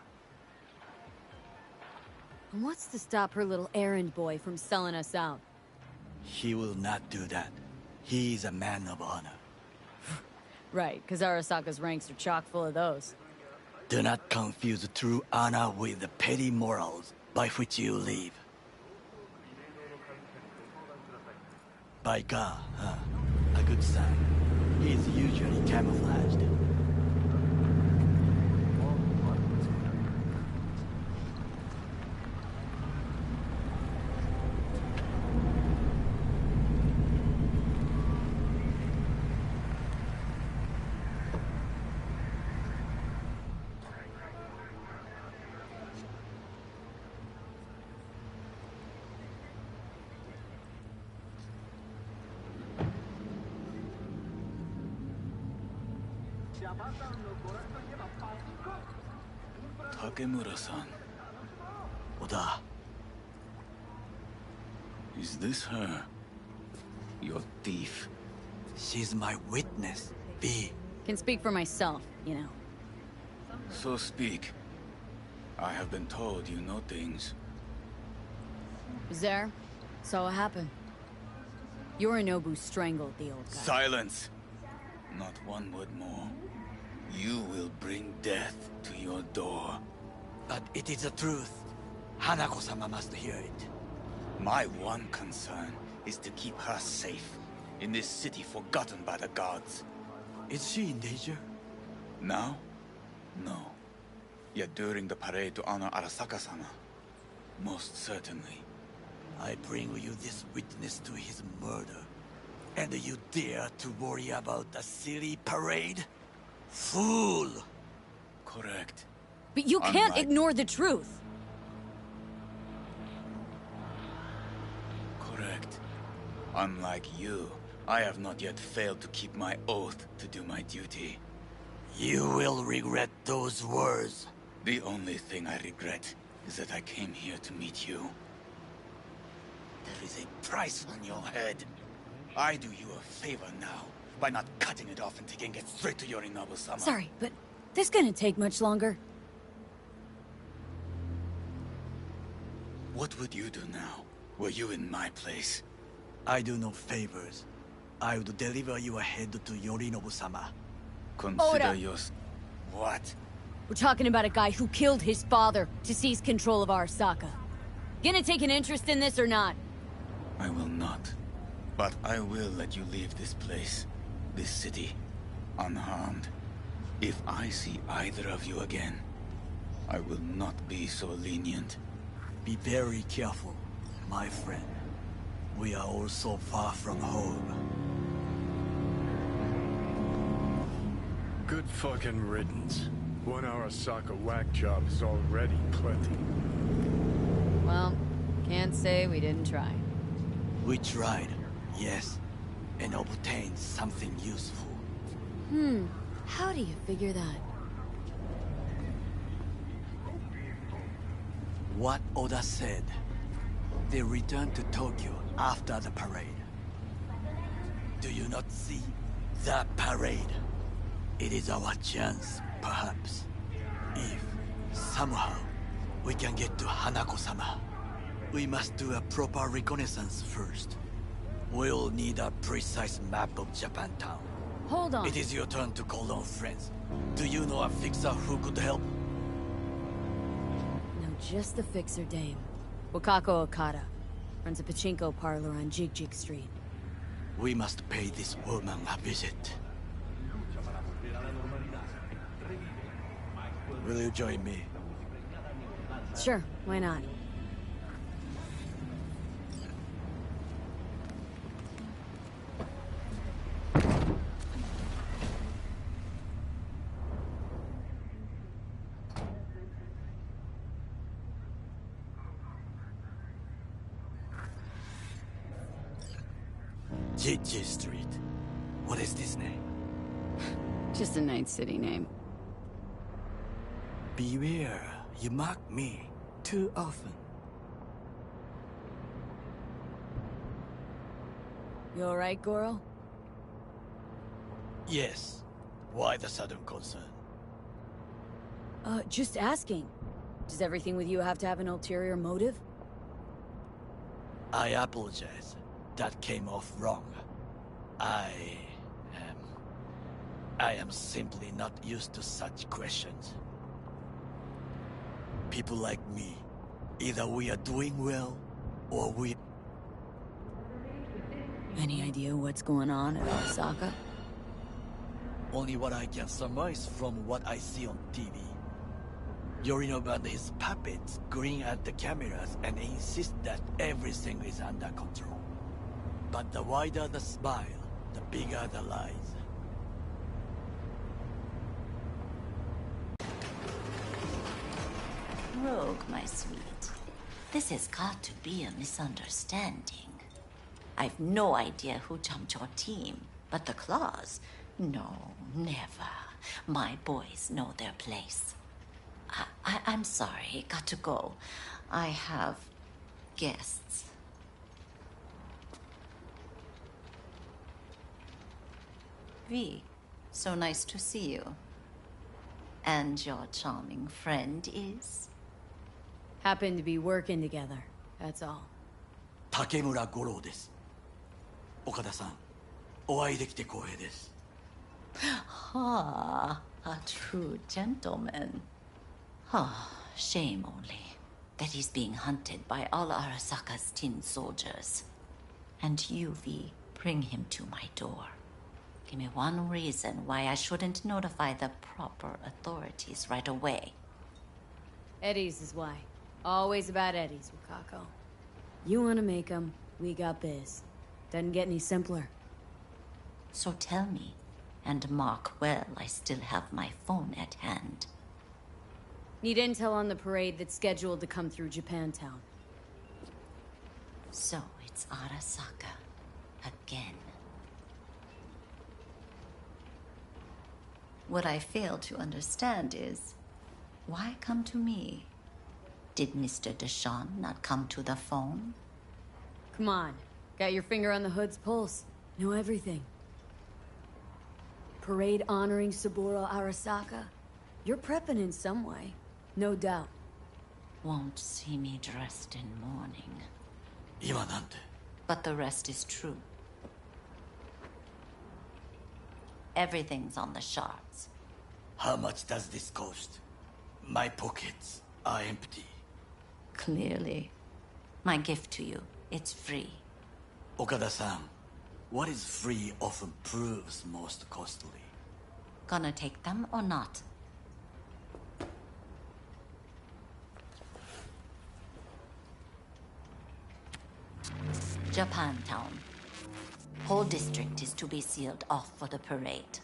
And what's to stop her little errand boy from selling us out? He will not do that. He is a man of honor. Right, because Arasaka's ranks are chock full of those. Do not confuse true honor with the petty morals by which you live. By God, huh? A good sign. He is usually camouflaged. Takemura-san. Oda. Is this her? Your thief? She's my witness, V. Can speak for myself, you know. So speak. I have been told you know things. Was there? Saw what happened. Yorinobu strangled the old guy. Silence! Not one word more. You will bring death to your door. But it is the truth. Hanako-sama must hear it. My one concern is to keep her safe in this city forgotten by the gods. Is she in danger? Now? No. Yet during the parade to honor Arasaka-sama, Most certainly. I bring you this witness to his murder. And you dare to worry about a silly parade? Fool! Correct. But you can't Unlike- ignore the truth. Correct. Unlike you, I have not yet failed to keep my oath to do my duty. You will regret those words. The only thing I regret is that I came here to meet you. There is a price on your head. I do you a favor now by not cutting it off and taking it straight to Yorinobu-sama. Sorry, but this gonna take much longer. What would you do now, were you in my place? I do no favors. I would deliver you ahead to Yorinobu-sama. Consider Oda. your... What? We're talking about a guy who killed his father to seize control of Arasaka. Gonna take an interest in this or not? I will not. But I will let you leave this place, this city, unharmed. If I see either of you again, I will not be so lenient. Be very careful, my friend. We are all so far from home. Good fucking riddance. One Arasaka whack job is already plenty. Well, can't say we didn't try. We tried, yes, and obtained something useful. How do you figure that? What Oda said. They returned to Tokyo after the parade. Do you not see the parade? It is our chance, perhaps. If, somehow, we can get to Hanako-sama. We must do a proper reconnaissance first. We'll need a precise map of Japantown. Hold on. It is your turn to call on friends. Do you know a fixer who could help? No, just the fixer dame. Wakako Okada. Runs a pachinko parlor on Jig Street. We must pay this woman a visit. Will you join me? Sure, why not? Jiji Street. What is this name? Just a night city name. Beware, you mock me too often. You alright, Goro? Yes. Why the sudden concern? Just asking. Does everything with you have to have an ulterior motive? I apologize. That came off wrong. I am simply not used to such questions. People like me, either we are doing well, or we... Any idea what's going on at Arasaka? Only what I can surmise from what I see on TV. Yorinobu and his puppets grin at the cameras and insist that everything is under control. But the wider the smile, the bigger the lies. Rogue, my sweet. This has got to be a misunderstanding. I've no idea who jumped your team, but the Claws? No, never. My boys know their place. I'm sorry, got to go. I have guests. V, so nice to see you. And your charming friend is? Happen to be working together, that's all. Takemura Goro です。岡田さん、お会いできて光栄です。Ah, a true gentleman. Ah, shame only that he's being hunted by all Arasaka's tin soldiers. And you, V, bring him to my door. Give me one reason why I shouldn't notify the proper authorities right away. Eddie's is why. Always about Eddies, Wakako. You want to make them, we got biz. Doesn't get any simpler. So tell me, and mark well I still have my phone at hand. Need intel on the parade that's scheduled to come through Japantown. So it's Arasaka again. What I fail to understand is, why come to me? Did Mr. Deshawn not come to the phone? Come on. Got your finger on the hood's pulse. Know everything. Parade honoring Saburo Arasaka. You're prepping in some way. No doubt. Won't see me dressed in mourning. 今なんて But the rest is true. Everything's on the shards. How much does this cost? My pockets are empty. Clearly. My gift to you, it's free. Okada-san, what is free often proves most costly. Gonna take them or not? Japantown. Whole district is to be sealed off for the parade.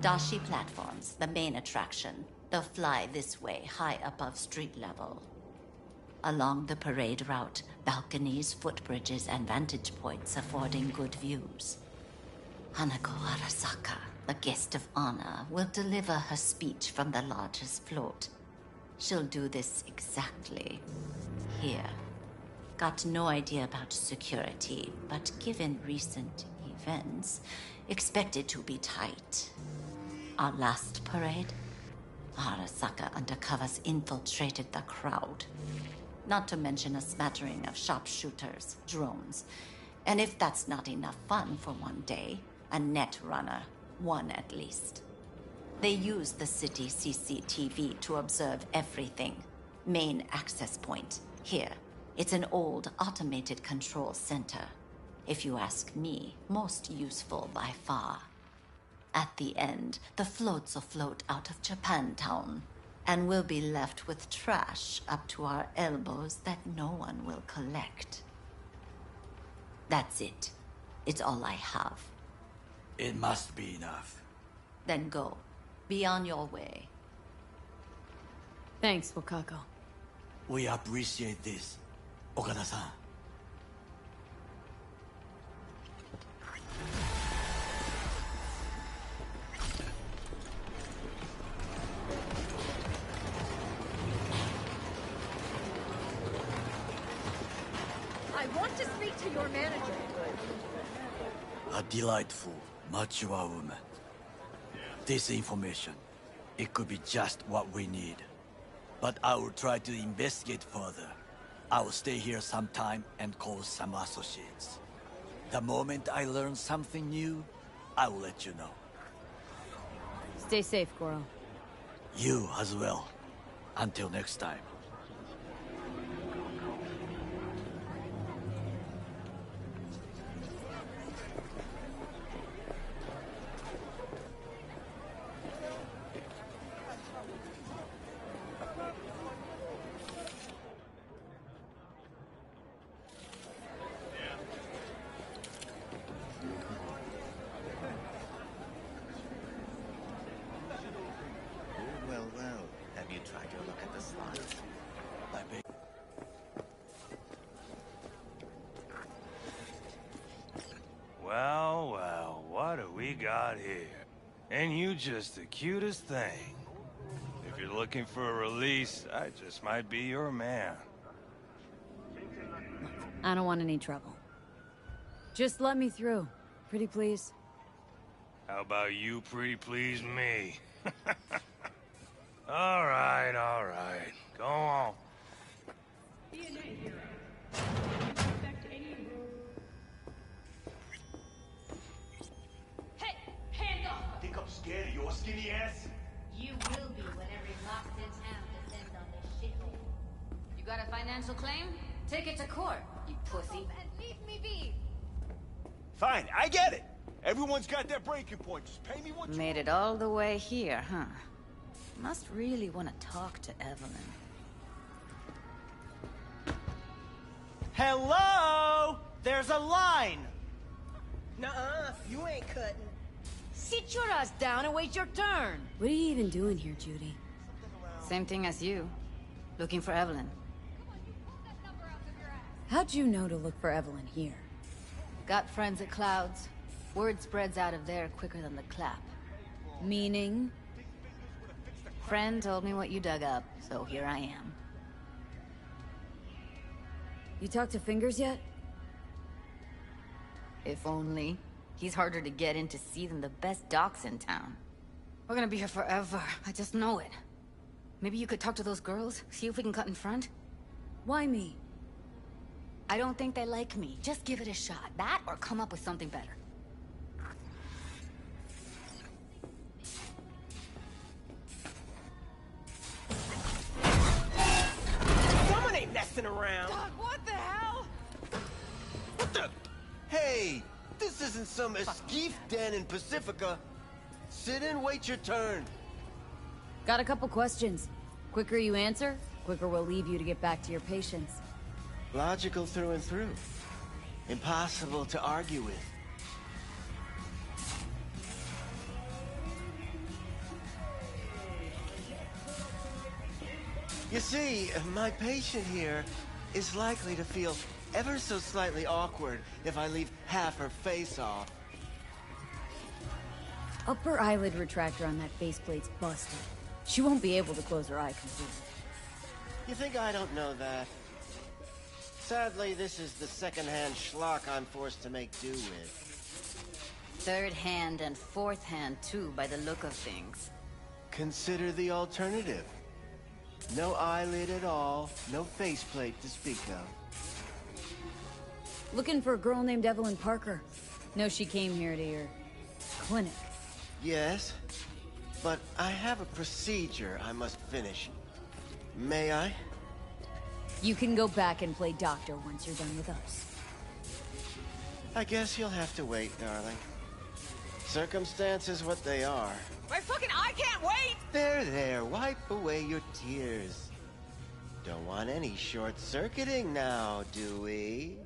Dashi platforms, the main attraction. They'll fly this way, high above street level. Along the parade route, balconies, footbridges, and vantage points affording good views. Hanako Arasaka, the guest of honor, will deliver her speech from the largest float. She'll do this exactly here. Got no idea about security, but given recent events, expected to be tight. Our last parade, Arasaka undercovers infiltrated the crowd. Not to mention a smattering of sharpshooters, drones. And if that's not enough fun for one day, a net runner, one at least. They use the city CCTV to observe everything. Main access point, here. It's an old automated control center. If you ask me, most useful by far. At the end, the floats will float out of Japantown, and we'll be left with trash up to our elbows that no one will collect. That's it. It's all I have. It must be enough. Then go. Be on your way. Thanks, Wakako. We appreciate this, Okada-san. I want to speak to your manager. A delightful, mature woman. This information, it could be just what we need. But I will try to investigate further. I will stay here some time and call some associates. The moment I learn something new, I will let you know. Stay safe, Goro. You as well. Until next time. Well, have you tried your luck at the slots? I beg. Well, what do we got here? And you just the cutest thing. If you're looking for a release, I just might be your man. I don't want any trouble. Just let me through. Pretty please. How about you pretty please me? All right. Go on. Hey, hands off! Think I'm scared of your skinny ass? You will be when every locked in town descends on this shithole. You got a financial claim? Take it to court, you pussy. And leave me be! Fine, I get it. Everyone's got their breaking point. Just pay me what you Made it all the way here, huh? Must really want to talk to Evelyn. Hello? There's a line! Nuh-uh, you ain't cutting. Sit your ass down and wait your turn. What are you even doing here, Judy? Same thing as you. Looking for Evelyn. How'd you know to look for Evelyn here? Got friends at Clouds. Word spreads out of there quicker than the clap. Meaning? Friend told me what you dug up, so here I am. You talked to Fingers yet? If only. He's harder to get in to see than the best docs in town. We're gonna be here forever. I just know it. Maybe you could talk to those girls, see if we can cut in front? Why me? I don't think they like me. Just give it a shot. That or come up with something better. Someone ain't messing around. Doc, what the hell? What the? Hey, this isn't some escape den in Pacifica. Sit and wait your turn. Got a couple questions. Quicker you answer, quicker we'll leave you to get back to your patients. Logical through and through. Impossible to argue with. You see, my patient here is likely to feel ever so slightly awkward if I leave half her face off. Upper eyelid retractor on that faceplate's busted. She won't be able to close her eye completely. You think I don't know that? Sadly, this is the second-hand schlock I'm forced to make do with. Third hand and fourth hand, too, by the look of things. Consider the alternative. No eyelid at all, no faceplate to speak of. Looking for a girl named Evelyn Parker. Know she came here to your clinic. Yes, but I have a procedure I must finish. May I? You can go back and play doctor once you're done with us. I guess you'll have to wait, darling. Circumstances what they are. My fucking eye can't wait! There, wipe away your tears. Don't want any short-circuiting now, do we?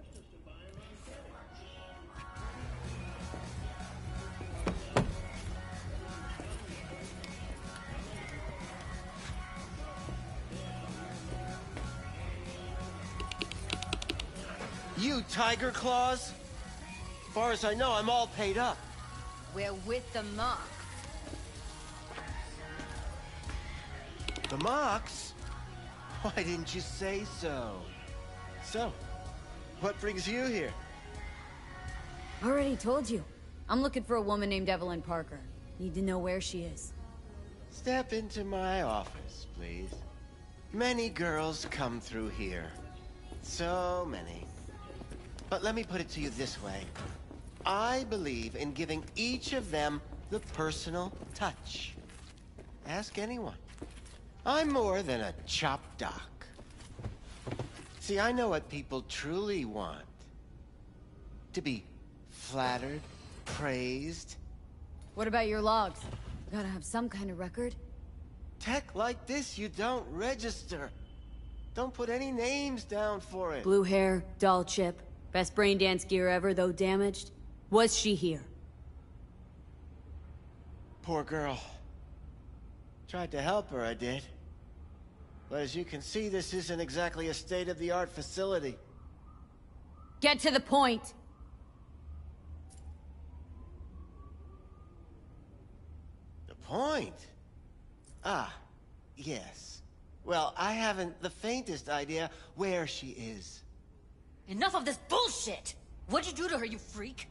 You Tiger Claws? As far as I know, I'm all paid up. We're with the Mox. The Mox? Why didn't you say so? So, what brings you here? Already told you. I'm looking for a woman named Evelyn Parker. Need to know where she is. Step into my office, please. Many girls come through here. So many. But let me put it to you this way. I believe in giving each of them the personal touch. Ask anyone. I'm more than a chop doc. See, I know what people truly want. To be flattered, praised. What about your logs? Gotta have some kind of record. Tech like this, you don't register. Don't put any names down for it. Blue hair, doll chip, best brain dance gear ever, though damaged. Was she here? Poor girl. Tried to help her, I did. But as you can see, this isn't exactly a state-of-the-art facility. Get to the point! The point? Ah, yes. Well, I haven't the faintest idea where she is. Enough of this bullshit! What'd you do to her, you freak?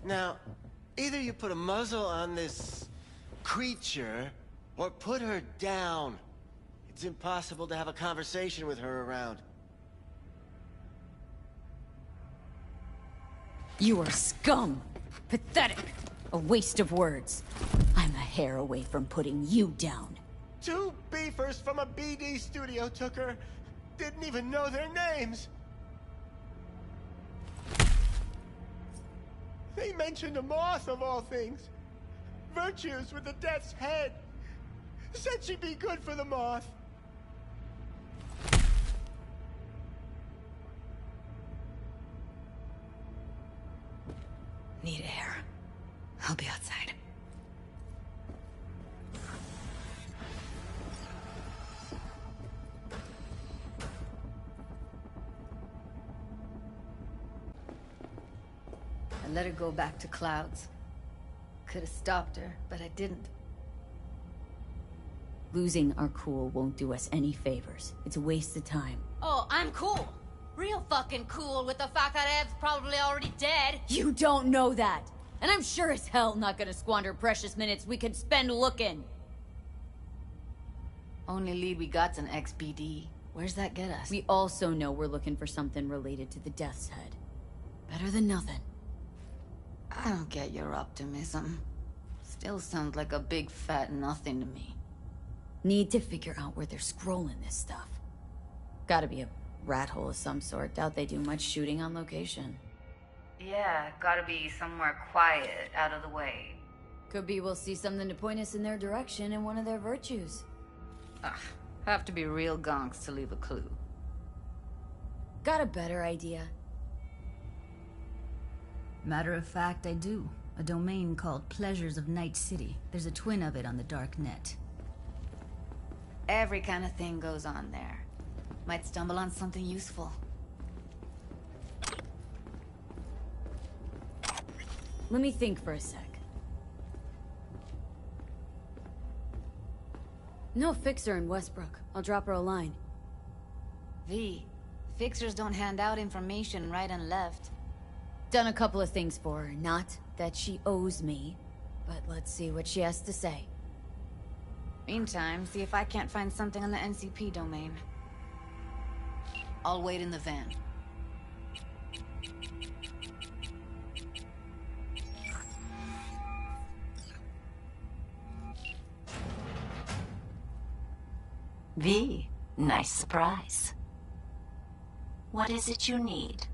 Now, either you put a muzzle on this creature, or put her down. It's impossible to have a conversation with her around. You are scum! Pathetic! A waste of words. I'm a hair away from putting you down. 2 beefers from a BD studio took her. Didn't even know their names. They mentioned a moth of all things. Virtues with the death's head. Said she'd be good for the moth. I let her go back to Clouds. Could have stopped her, but I didn't. Losing our cool won't do us any favors. It's a waste of time. Oh, I'm cool. Real fucking cool with the fact that Ev's probably already dead. You don't know that! And I'm sure as hell not gonna squander precious minutes we could spend looking. Only lead we got's an XBD. Where's that get us? We also know we're looking for something related to the Death's Head. Better than nothing. I don't get your optimism. Still sounds like a big fat nothing to me. Need to figure out where they're scrolling this stuff. Gotta be a rat hole of some sort. Doubt they do much shooting on location. Yeah, gotta be somewhere quiet, out of the way. Could be we'll see something to point us in their direction in one of their virtues. Have to be real gonks to leave a clue. Got a better idea? Matter of fact, I do. A domain called Pleasures of Night City. There's a twin of it on the dark net. Every kind of thing goes on there. Might stumble on something useful. Let me think for a sec. No fixer in Westbrook. I'll drop her a line. V, fixers don't hand out information right and left. Done a couple of things for her. Not that she owes me, but let's see what she has to say. Meantime, see if I can't find something on the NCP domain. I'll wait in the van. V, nice surprise. What is it you need?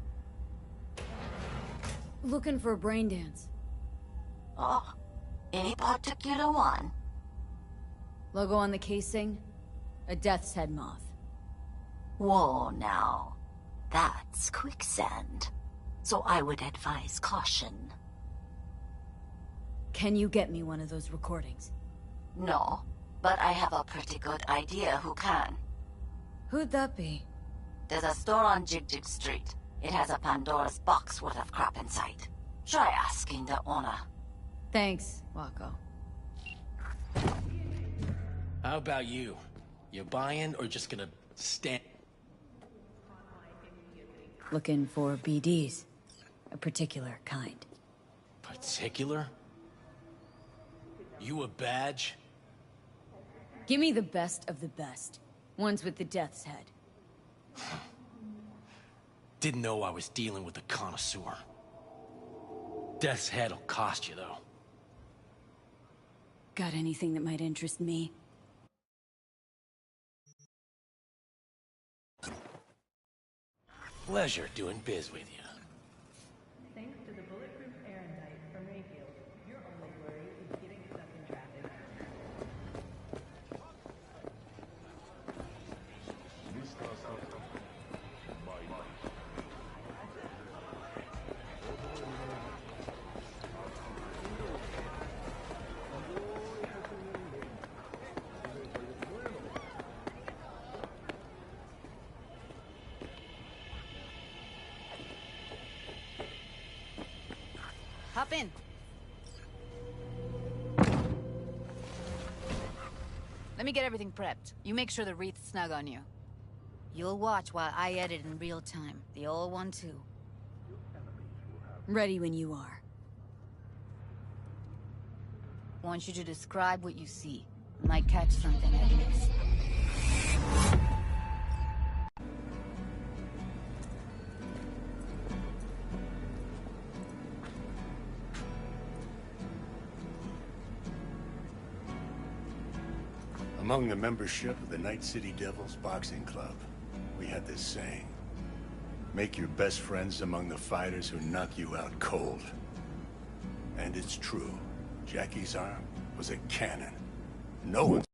Looking for a brain dance. Oh, any particular one? Logo on the casing? A Death's Head moth. Whoa, now. That's quicksand. So I would advise caution. Can you get me one of those recordings? No, but I have a pretty good idea who can. Who'd that be? There's a store on Jig Street. It has a Pandora's box worth of crap inside. Try asking the owner. Thanks, Wako. How about you? You buying or just gonna stand? Looking for BDs. A particular kind. Particular? You a badge? Give me the best of the best. Ones with the Death's Head. Didn't know I was dealing with a connoisseur. Death's Head'll cost you, though. Got anything that might interest me? Pleasure doing biz with you. Thanks to the bulletproof Erendite from Rayfield, your only worry is getting stuck in traffic. Hop in. Let me get everything prepped. You make sure the wreath's snug on you. You'll watch while I edit in real time. The old one, too. Ready when you are. Want you to describe what you see. Might catch something at least. Among the membership of the Night City Devils Boxing Club, we had this saying. Make your best friends among the fighters who knock you out cold. And it's true. Jackie's arm was a cannon. No one...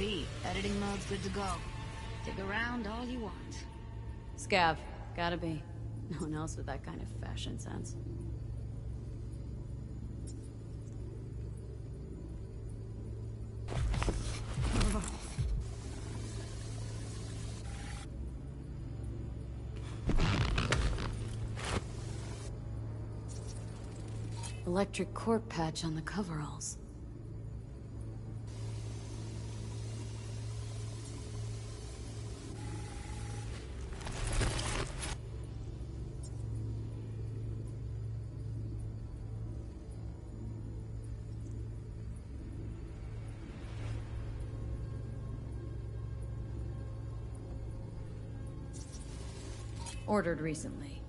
V, editing mode's good to go. Dig around all you want. Scav. Gotta be. No one else with that kind of fashion sense. Electric corp patch on the coveralls. Ordered recently.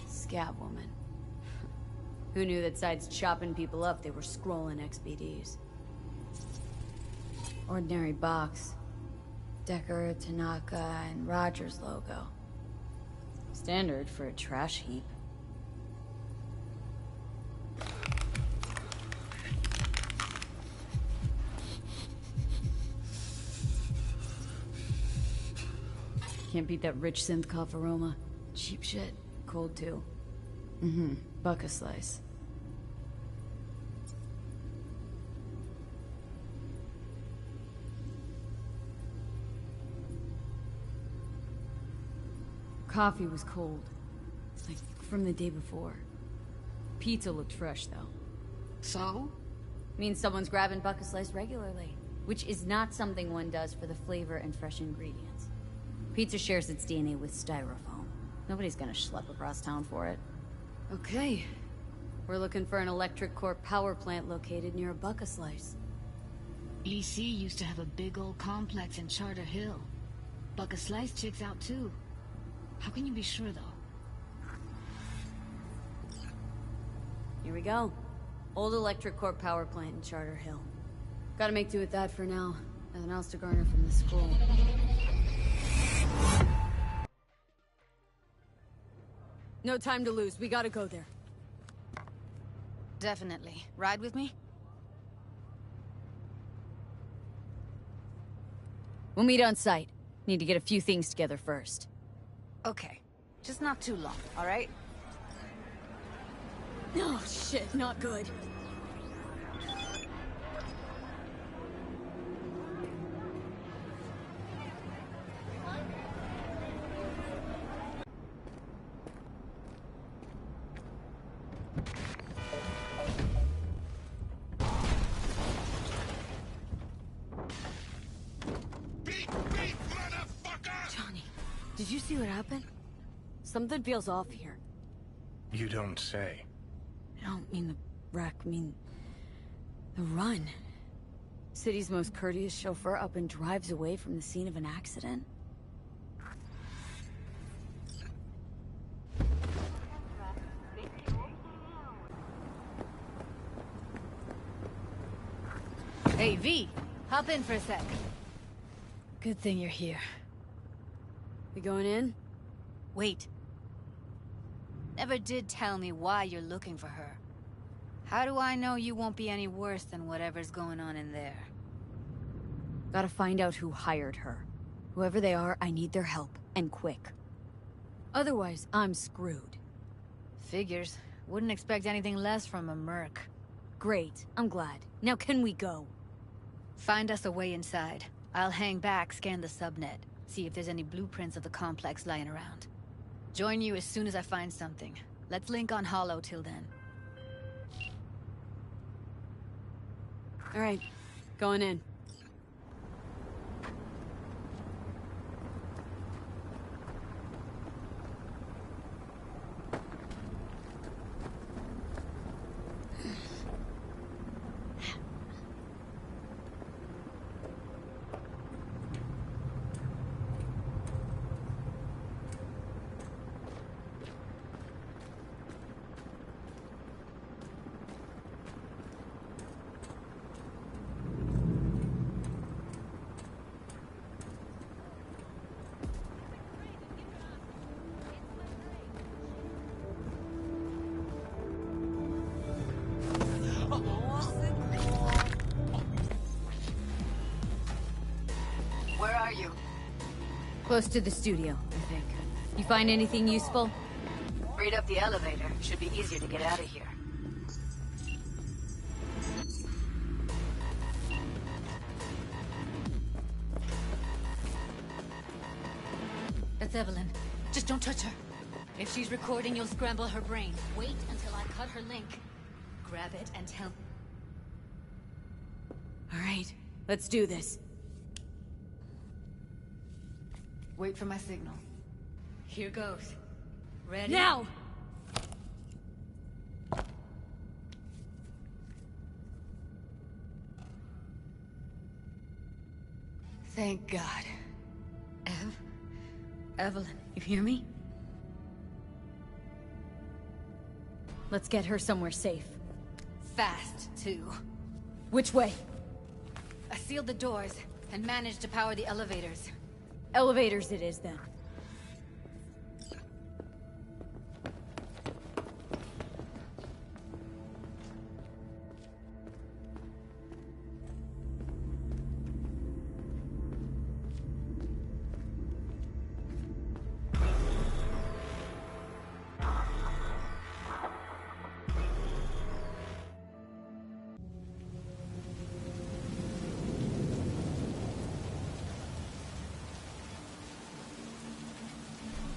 Scab woman. Who knew that besides chopping people up, they were scrolling XBDs? Ordinary box. Decker, Tanaka, and Rogers logo. Standard for a trash heap. Can't beat that rich synth cough aroma. Cheap shit. Cold too. Buck a slice. Coffee was cold. Like from the day before. Pizza looked fresh though. So? Means someone's grabbing Buck a slice regularly. Which is not something one does for the flavor and fresh ingredients. Pizza shares its DNA with styrofoam. Nobody's gonna schlep across town for it. Okay. We're looking for an electric corp power plant located near a Buck a slice. EC used to have a big old complex in Charter Hill. Buck a slice checks out too. How can you be sure though? Here we go. Old electric corp power plant in Charter Hill. Gotta make do with that for now. Nothing else to garner from the school. No time to lose. We gotta go there. Definitely. Ride with me? We'll meet on site. Need to get a few things together first. Okay. Just not too long, alright? Oh, shit. Not good. Did you see what happened? Something feels off here. You don't say. I don't mean the wreck, I mean the run. City's most courteous chauffeur up and drives away from the scene of an accident. Hey, V! Hop in for a sec. Good thing you're here. We going in? Wait. Never did tell me why you're looking for her. How do I know you won't be any worse than whatever's going on in there? Gotta find out who hired her. Whoever they are, I need their help, and quick. Otherwise, I'm screwed. Figures. Wouldn't expect anything less from a merc. Great. I'm glad. Now can we go? Find us a way inside. I'll hang back, scan the subnet. See if there's any blueprints of the complex lying around. Join you as soon as I find something. Let's link on Hollow till then. All right. Going in. Close to the studio, I think. You find anything useful? Freed up the elevator. Should be easier to get out of here. That's Evelyn. Just don't touch her. If she's recording, you'll scramble her brain. Wait until I cut her link. Grab it and tell... All right, let's do this. Wait for my signal. Here goes. Ready? Now! Thank God. Evelyn, you hear me? Let's get her somewhere safe. Fast, too. Which way? I sealed the doors and managed to power the elevators. Elevators it is, then.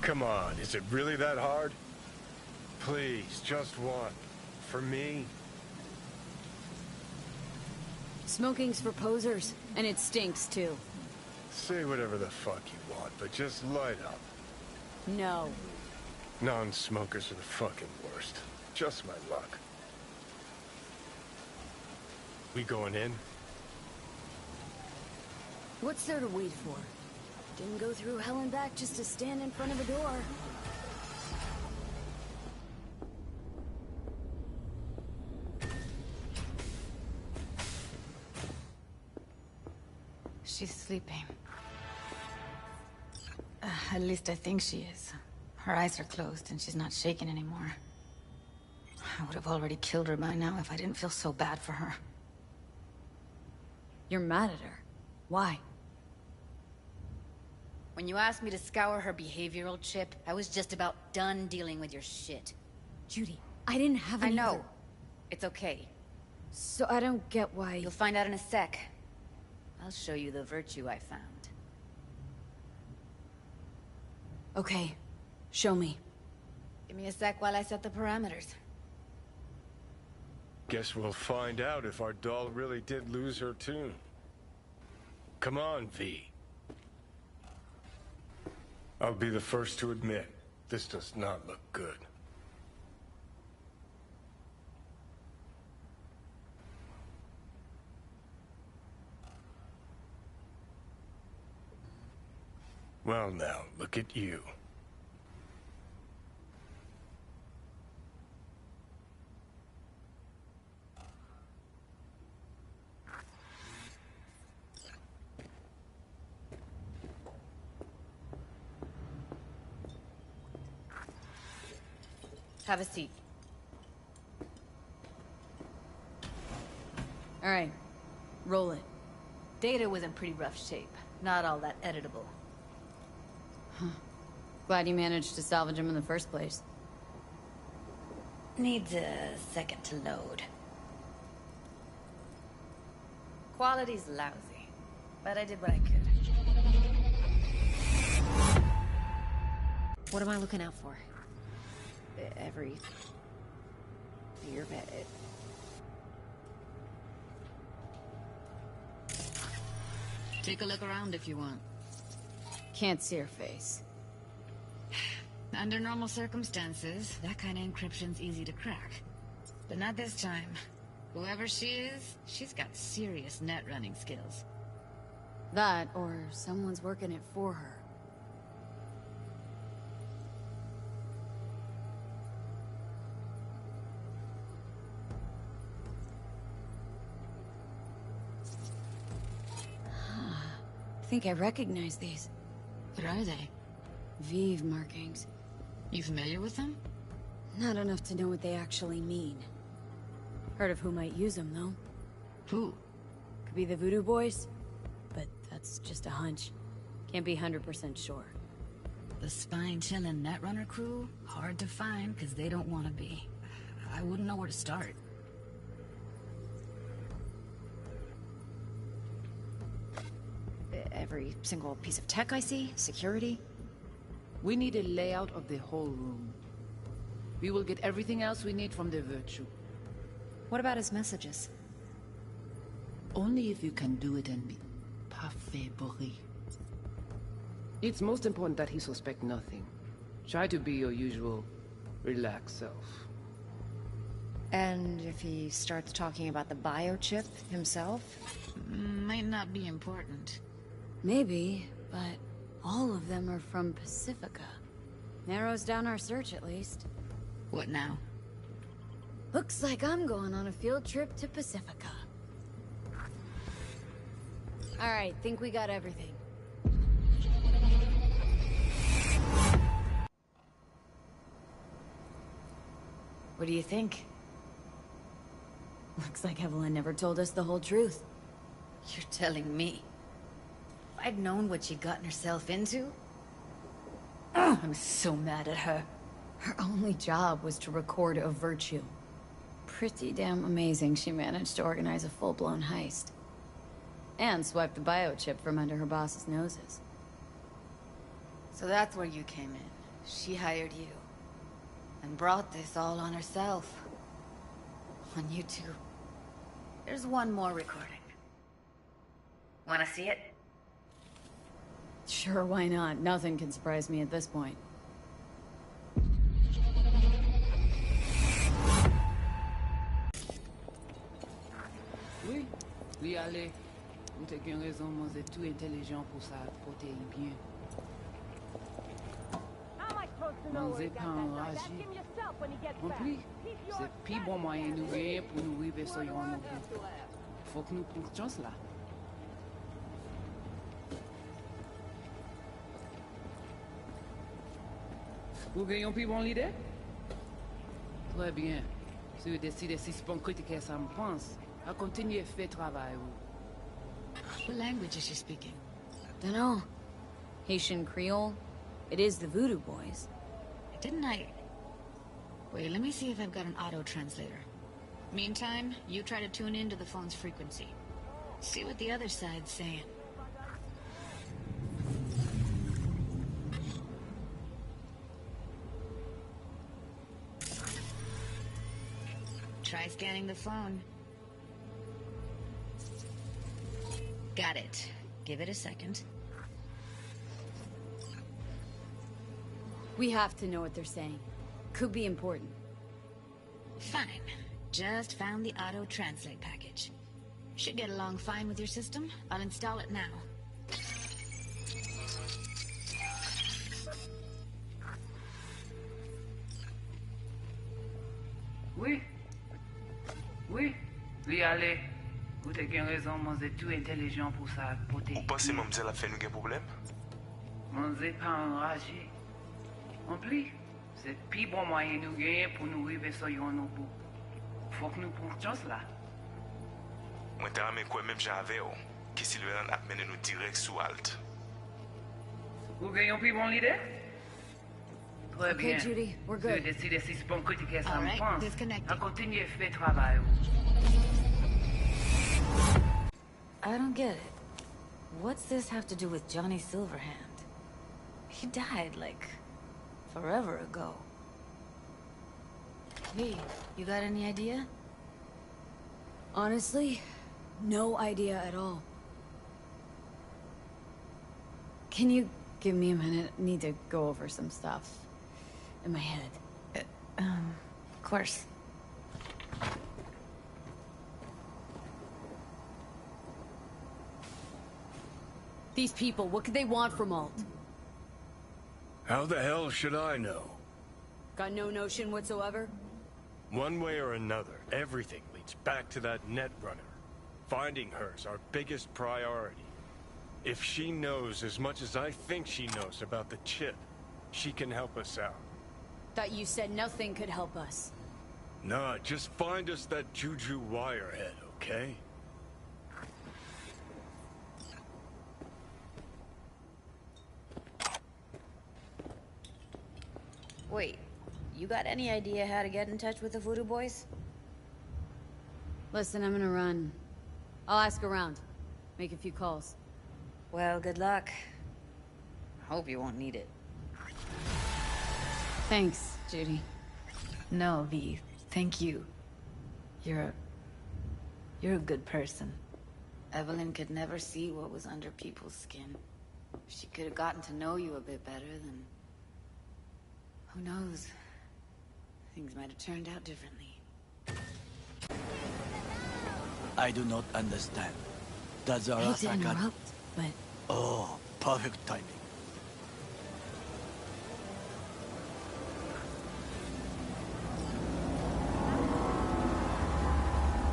Come on, is it really that hard? Please, just one. For me? Smoking's for posers, and it stinks, too. Say whatever the fuck you want, but just light up. No. Non-smokers are the fucking worst. Just my luck. We going in? What's there to wait for? Didn't go through hell and back just to stand in front of a door. She's sleeping. At least I think she is. Her eyes are closed and she's not shaking anymore. I would have already killed her by now if I didn't feel so bad for her. You're mad at her. Why? When you asked me to scour her behavioral chip, I was just about done dealing with your shit. Judy, I didn't have any I know. other- It's okay. So I don't get why... You'll find out in a sec. I'll show you the virtue I found. Okay. Show me. Give me a sec while I set the parameters. Guess we'll find out if our doll really did lose her tune. Come on, V. I'll be the first to admit, this does not look good. Well now, look at you. Have a seat. All right. Roll it. Data was in pretty rough shape. Not all that editable. Huh. Glad you managed to salvage him in the first place. Needs a second to load. Quality's lousy, but I did what I could. What am I looking out for? Every year, Take a look around if you want. Can't see her face. Under normal circumstances, that kind of encryption's easy to crack. But not this time. Whoever she is, she's got serious net running skills. That, or someone's working it for her. I think I recognize these. What are they? Vive markings. You familiar with them? Not enough to know what they actually mean. Heard of who might use them, though. Who? Could be the Voodoo Boys, but that's just a hunch. Can't be 100% sure. The spine-chilling Netrunner crew? Hard to find, because they don't want to be. I wouldn't know where to start. Every single piece of tech I see? Security? We need a layout of the whole room. We will get everything else we need from the Virtue. What about his messages? Only if you can do it and be parfait bourré. It's most important that he suspect nothing. Try to be your usual, relaxed self. And if he starts talking about the biochip himself? Might not be important. Maybe, but all of them are from Pacifica. Narrows down our search, at least. What now? Looks like I'm going on a field trip to Pacifica. Alright, think we got everything. What do you think? Looks like Evelyn never told us the whole truth. You're telling me? If I'd known what she'd gotten herself into... Ugh, I'm so mad at her. Her only job was to record a Virtue. Pretty damn amazing she managed to organize a full-blown heist. And swipe the biochip from under her boss's noses. So that's where you came in. She hired you. And brought this all on herself. On you two. There's one more recording. Wanna see it? Sure, why not? Nothing can surprise me at this point. Oui, oui, allez. Vous t'es qu'une raison, moi, c'est tout intelligent pour ça, pour t'aider bien. Mon zé pas enragé. En plus, c'est plus bon moyen nous gagner pour nous arriver sur yon nous. Faut que nous prenions cette chance là. Vous gagnez plus bon l'idée? Très bien. Si vous décidez si c'est bon critiquer ça me pense, à continuer à faire travail. What language is she speaking? Dunno. Haitian Creole? It is the Voodoo Boys. Didn't I... Wait, let me see if I've got an auto-translator. Meantime, you try to tune into the phone's frequency. See what the other side's saying. Try scanning the phone. Got it. Give it a second. We have to know what they're saying. Could be important. Fine. Just found the auto-translate package. Should get along fine with your system. I'll install it now. Oui. Oui. Oui, allez. Vous avez raison, moi, c'est tout intelligent pour ça, pour t'aider. Vous pensez, mademoiselle, a fait nous un problème? Moi, c'est pas enragé. En plus, c'est plus bon moyen nous gagner pour nous arriver sur yon nous bout. Faut que nous prenions cette chance là. Moi, t'as ramé quoi même j'avais, qui Sylvain a mené nous direct sous Alt. Vous gagnez plus bon l'idée? Très bien. Okay, Judy, we're good. Si vous décidez si c'est bon critiquer ça me Alright, pense, disconnected. à continuer à faire travail. I don't get it. What's this have to do with Johnny Silverhand? He died, like, forever ago. Hey, you got any idea? Honestly, no idea at all. Can you give me a minute? I need to go over some stuff in my head. Of course. These people, what could they want from Alt? How the hell should I know? Got no notion whatsoever? One way or another, everything leads back to that Netrunner. Finding her's our biggest priority. If she knows as much as I think she knows about the chip, she can help us out. Thought you said nothing could help us. Nah, just find us that Juju Wirehead, okay? Wait, you got any idea how to get in touch with the Voodoo Boys? Listen, I'm gonna run. I'll ask around. Make a few calls. Well, good luck. Hope you won't need it. Thanks, Judy. No, V. Thank you. You're a good person. Evelyn could never see what was under people's skin. If she could have gotten to know you a bit better, then... who knows? Things might have turned out differently. I do not understand. Does I hate to Arasaka... interrupt, but Oh, perfect timing.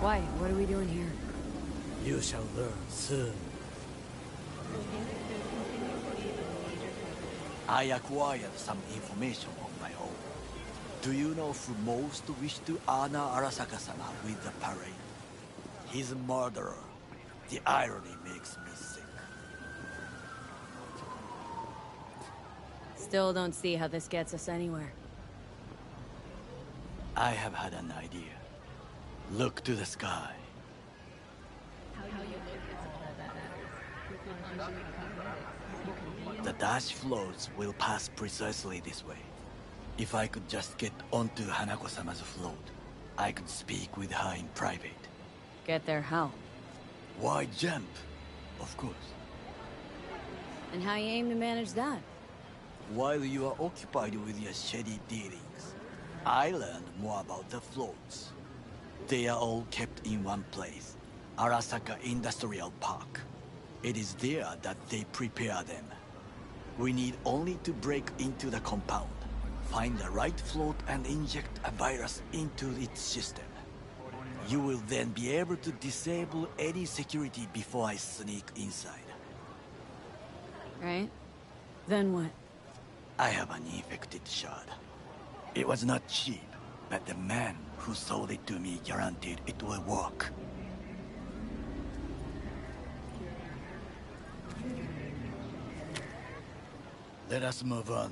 Why? What are we doing here? You shall learn soon. I acquired some information on my own. Do you know who most wished to honor Arasaka-sama with the parade? His murderer. The irony makes me sick. Still don't see how this gets us anywhere. I have had an idea. Look to the sky. The dash floats will pass precisely this way. If I could just get onto Hanako-sama's float, I could speak with her in private. Get there how? Why jump? Of course. And how you aim to manage that? While you are occupied with your shady dealings, I learned more about the floats. They are all kept in one place, Arasaka Industrial Park. It is there that they prepare them. We need only to break into the compound, find the right float and inject a virus into its system. You will then be able to disable any security before I sneak inside. Right? Then what? I have an infected shard. It was not cheap, but the man who sold it to me guaranteed it will work. Let us move on.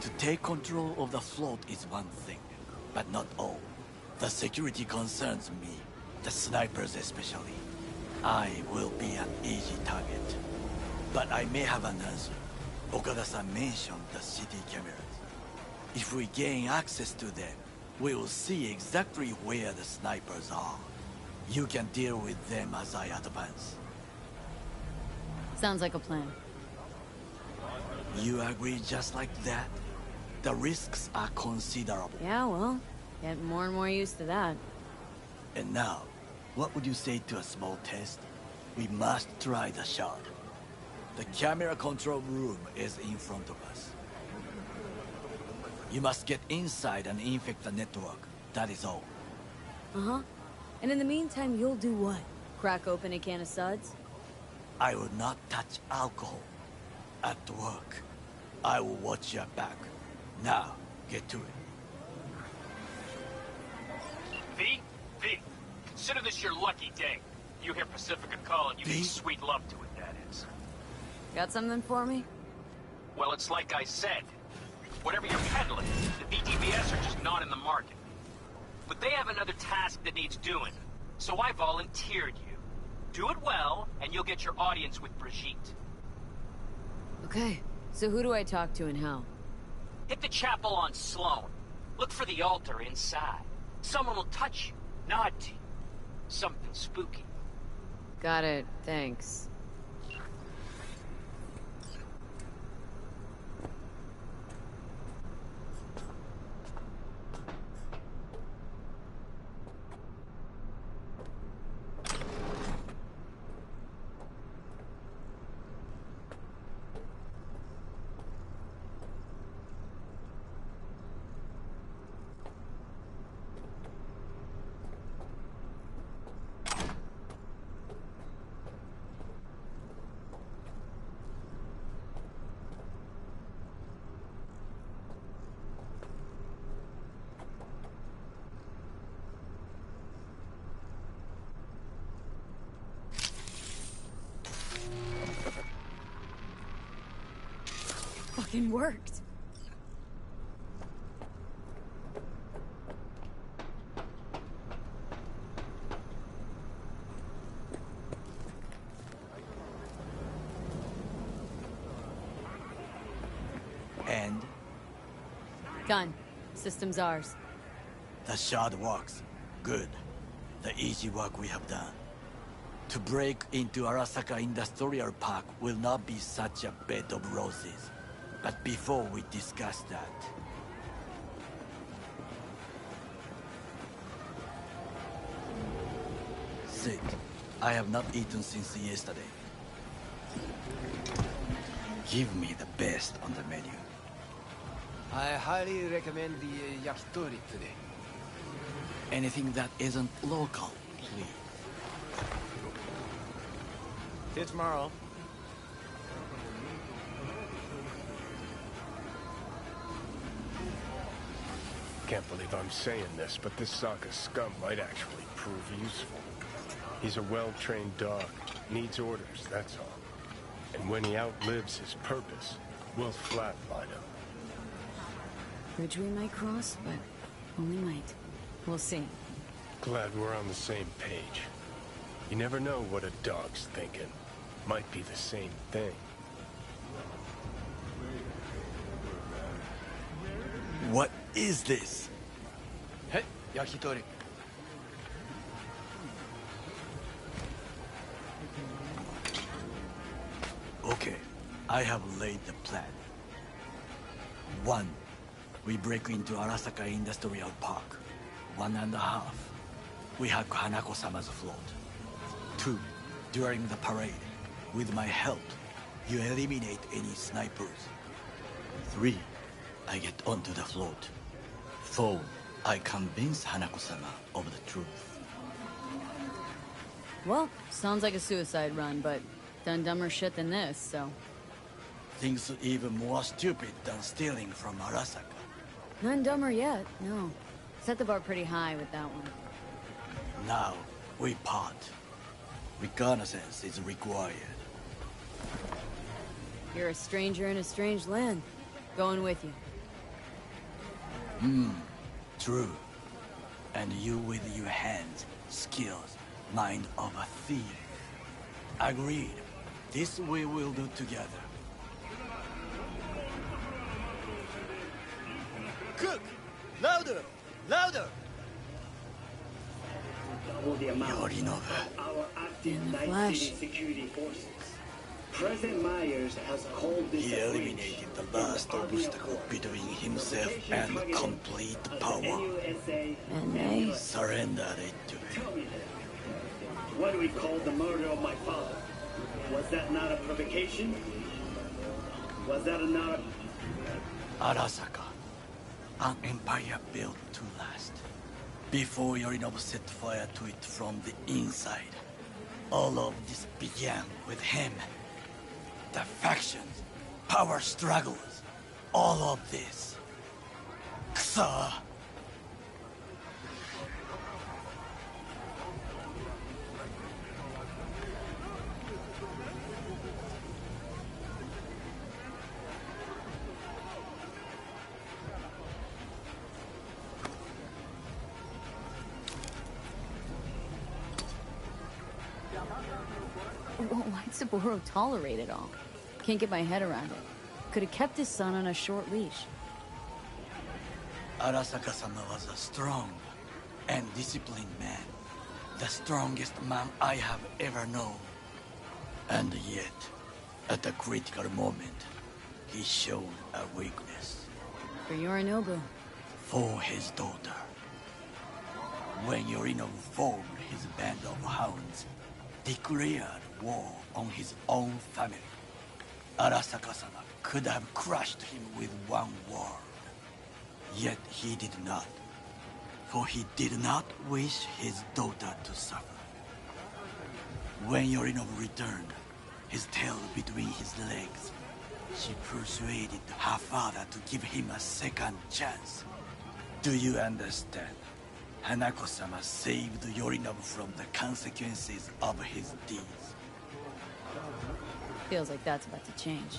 To take control of the float is one thing, but not all. The security concerns me, the snipers especially. I will be an easy target. But I may have an answer. Okada-san mentioned the city cameras. If we gain access to them, we will see exactly where the snipers are. You can deal with them as I advance. Sounds like a plan. You agree just like that? The risks are considerable. Yeah, well, get more and more used to that. And now, what would you say to a small test? We must try the shard. The camera control room is in front of us. You must get inside and infect the network. That is all. Uh-huh. And in the meantime, you'll do what? Crack open a can of suds? I will not touch alcohol. At work, I will watch your back. Now, get to it. V, consider this your lucky day. You hear Pacifica calling, you give sweet love to it, that is. Got something for me? Well, it's like I said. Whatever you're peddling, the BTBS are just not in the market. But they have another task that needs doing, so I volunteered you. Do it well, and you'll get your audience with Brigitte. Okay, so who do I talk to and how? Hit the chapel on Sloan. Look for the altar inside. Someone will touch you, nod to you. Something spooky. Got it, thanks. fucking worked. And Done. System's ours. the shard works. Good. The easy work we have done. To break into Arasaka Industrial Park will not be such a bed of roses. But before we discuss that... Sit. I have not eaten since yesterday. Give me the best on the menu. I highly recommend the yakitori today. Anything that isn't local, please. See you tomorrow. Can't believe I'm saying this, but this Sokka scum might actually prove useful. He's a well-trained dog. Needs orders, that's all. And when he outlives his purpose, we'll flatline him. Bridge we might cross, but only might. We'll see. Glad we're on the same page. You never know what a dog's thinking. Might be the same thing. What is this? Hey, yakitori. Okay, I have laid the plan. 1. We break into Arasaka Industrial Park. 1.5. We hack Hanako-sama's float. 2. During the parade, with my help, you eliminate any snipers. 3. I get onto the float. 4. I convince Hanako-sama of the truth. Well, sounds like a suicide run, but done dumber shit than this, so... Things even more stupid than stealing from Arasaka. None dumber yet, no. Set the bar pretty high with that one. Now, we part. Reconnaissance is required. You're a stranger in a strange land. Going with you. True. And you with your hands, skills, mind of a thief. Agreed. This we will do together. Cook! Louder! Louder! Yorinobu. In the flesh. President Myers has called this He eliminated the last obstacle between himself and complete power. And they surrendered it to him. What we called the murder of my father. Was that not a provocation? Was that not a... Arasaka. An empire built to last. Before Yorinobu set fire to it from the inside. All of this began with him. The factions, power struggles, all of this. Ksa! Why'd Saburo tolerate it all? Can't get my head around it. Could have kept his son on a short leash. Arasaka-sama was a strong and disciplined man. The strongest man I have ever known. And yet, at a critical moment, he showed a weakness. For Yorinobu. For his daughter. When Yorinobu formed his band of hounds, declared war on his own family, Arasaka-sama could have crushed him with one word. Yet he did not. For he did not wish his daughter to suffer. When Yorinobu returned, his tail between his legs, she persuaded her father to give him a second chance. Do you understand? Hanako-sama saved Yorinobu from the consequences of his deeds. Feels like that's about to change.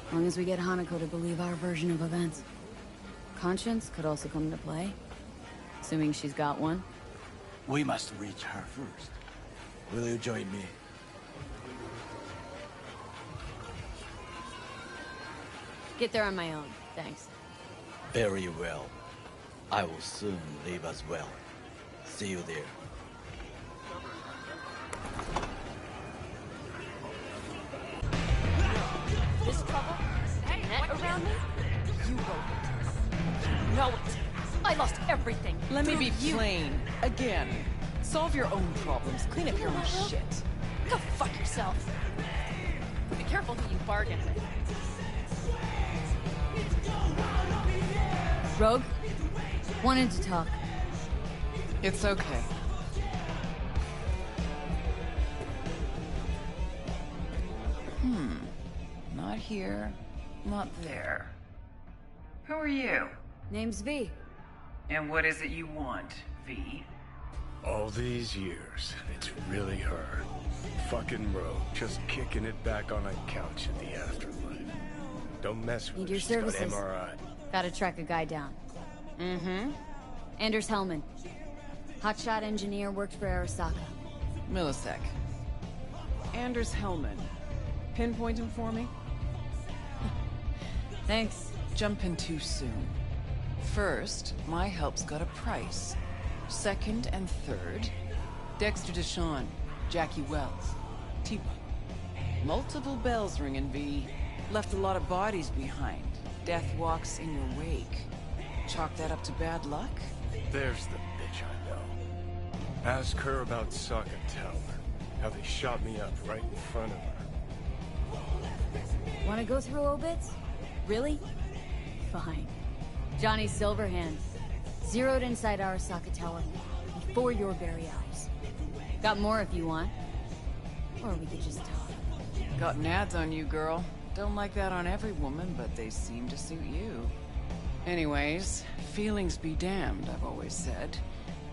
As long as we get Hanako to believe our version of events. Conscience could also come into play. Assuming she's got one. We must reach her first. Will you join me? Get there on my own, thanks. Very well. I will soon leave as well. See you there. This trouble? Net around me? You wrote it. You know it. I lost everything. Let me through be you. plain. Again. Solve your own problems. Clean up your own shit. Go fuck yourself. Be careful who you bargain with. Rogue? Wanted to talk. It's okay. Not here, not there. Who are you? Name's V. And what is it you want, V? All these years, it's really her. Fucking Rogue, just kicking it back on a couch at the afterlife. Don't mess with Need her, your she's got services. MRI. Gotta track a guy down. Mm-hmm. Anders Hellman. Hotshot engineer, worked for Arasaka. Millisec. Anders Hellman. Pinpoint him for me? Thanks. Jumping too soon. First, my help's got a price. Second and third, Dexter Deshawn, Jackie Wells, Tiwa. Multiple bells ringing, V. Left a lot of bodies behind. Death walks in your wake. Chalk that up to bad luck? There's the bitch I know. Ask her about Sokka Tower. How they shot me up right in front of her. Wanna go through obits? Really? Fine. Johnny Silverhand. Zeroed inside Arasaka Tower. Before your very eyes. Got more if you want. Or we could just talk. Got nads on you, girl. Don't like that on every woman, but they seem to suit you. Anyways, feelings be damned, I've always said.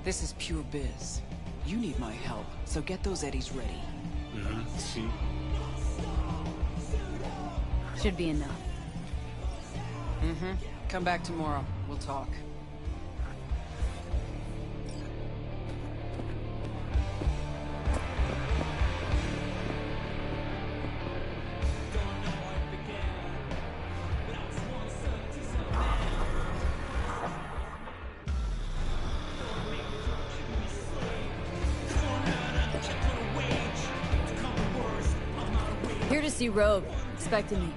This is pure biz. You need my help, so get those eddies ready. See? Should be enough. Come back tomorrow. We'll talk. Here to see Rogue. Expecting me.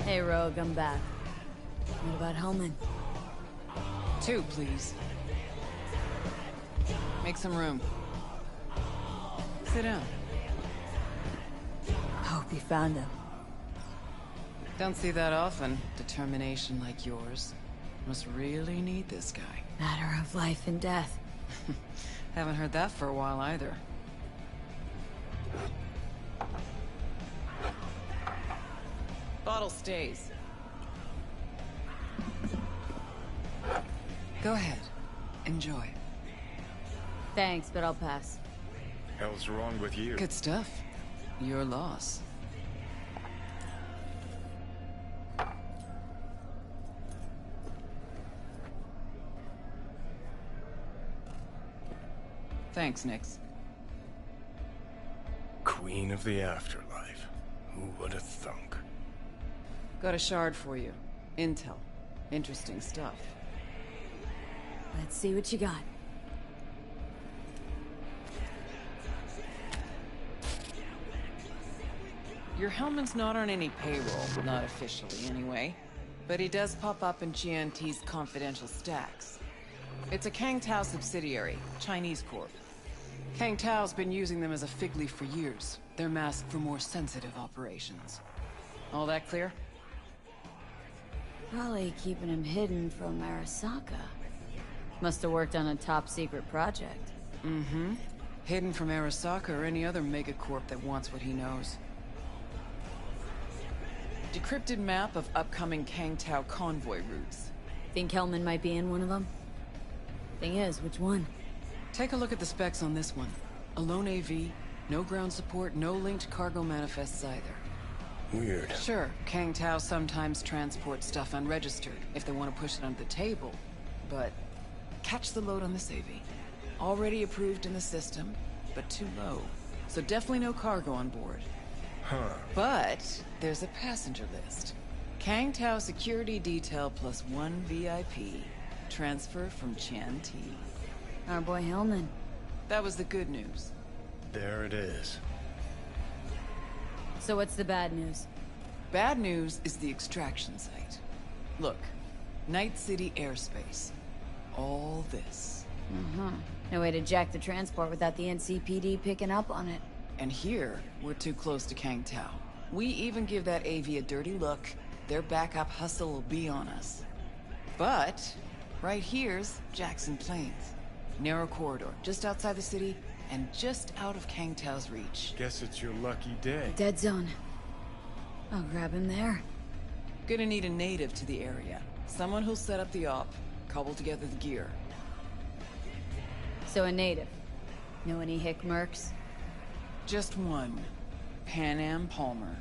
Hey, Rogue, I'm back. What about Hellman? 2, please. Make some room. Sit down. Hope you found him. Don't see that often. Determination like yours. Must really need this guy. Matter of life and death. Haven't heard that for a while either. Bottle stays. Go ahead. Enjoy. Thanks, but I'll pass. Hell's wrong with you? Good stuff. Your loss. Thanks, Nix. Queen of the afterlife. Who would have thunk? Got a shard for you. Intel. Interesting stuff. Let's see what you got. Your Hellman's not on any payroll, not officially anyway. But he does pop up in GNT's confidential stacks. It's a Kang Tao subsidiary, Chinese corp. Kang Tao's been using them as a fig leaf for years. They're masked for more sensitive operations. All that clear? Probably keeping him hidden from Arasaka. Must have worked on a top-secret project. Mm-hmm. Hidden from Arasaka or any other megacorp that wants what he knows. Decrypted map of upcoming Kang Tao convoy routes. Think Hellman might be in one of them? Thing is, which one? Take a look at the specs on this one. A lone AV, No ground support, no linked cargo manifests either. Weird. Sure, Kang Tao sometimes transports stuff unregistered if they want to push it under the table, but catch the load on this AV. Already approved in the system, but too low. So definitely no cargo on board. Huh. But there's a passenger list. Kang Tao security detail plus 1 VIP. Transfer from Chan T. Our boy Hellman. That was the good news. There it is. So what's the bad news? Bad news is the extraction site. Look, Night City airspace. All this. No way to jack the transport without the NCPD picking up on it. And here, we're too close to Kang Tao. We even give that AV a dirty look, their backup hustle will be on us. But, right here's Jackson Plains. Narrow corridor, just outside the city, and just out of Kang Tao's reach. Guess it's your lucky day. Dead zone. I'll grab him there. Gonna need a native to the area. Someone who'll set up the op, cobble together the gear. So a native. Know any hick mercs? Just one. Panam Palmer.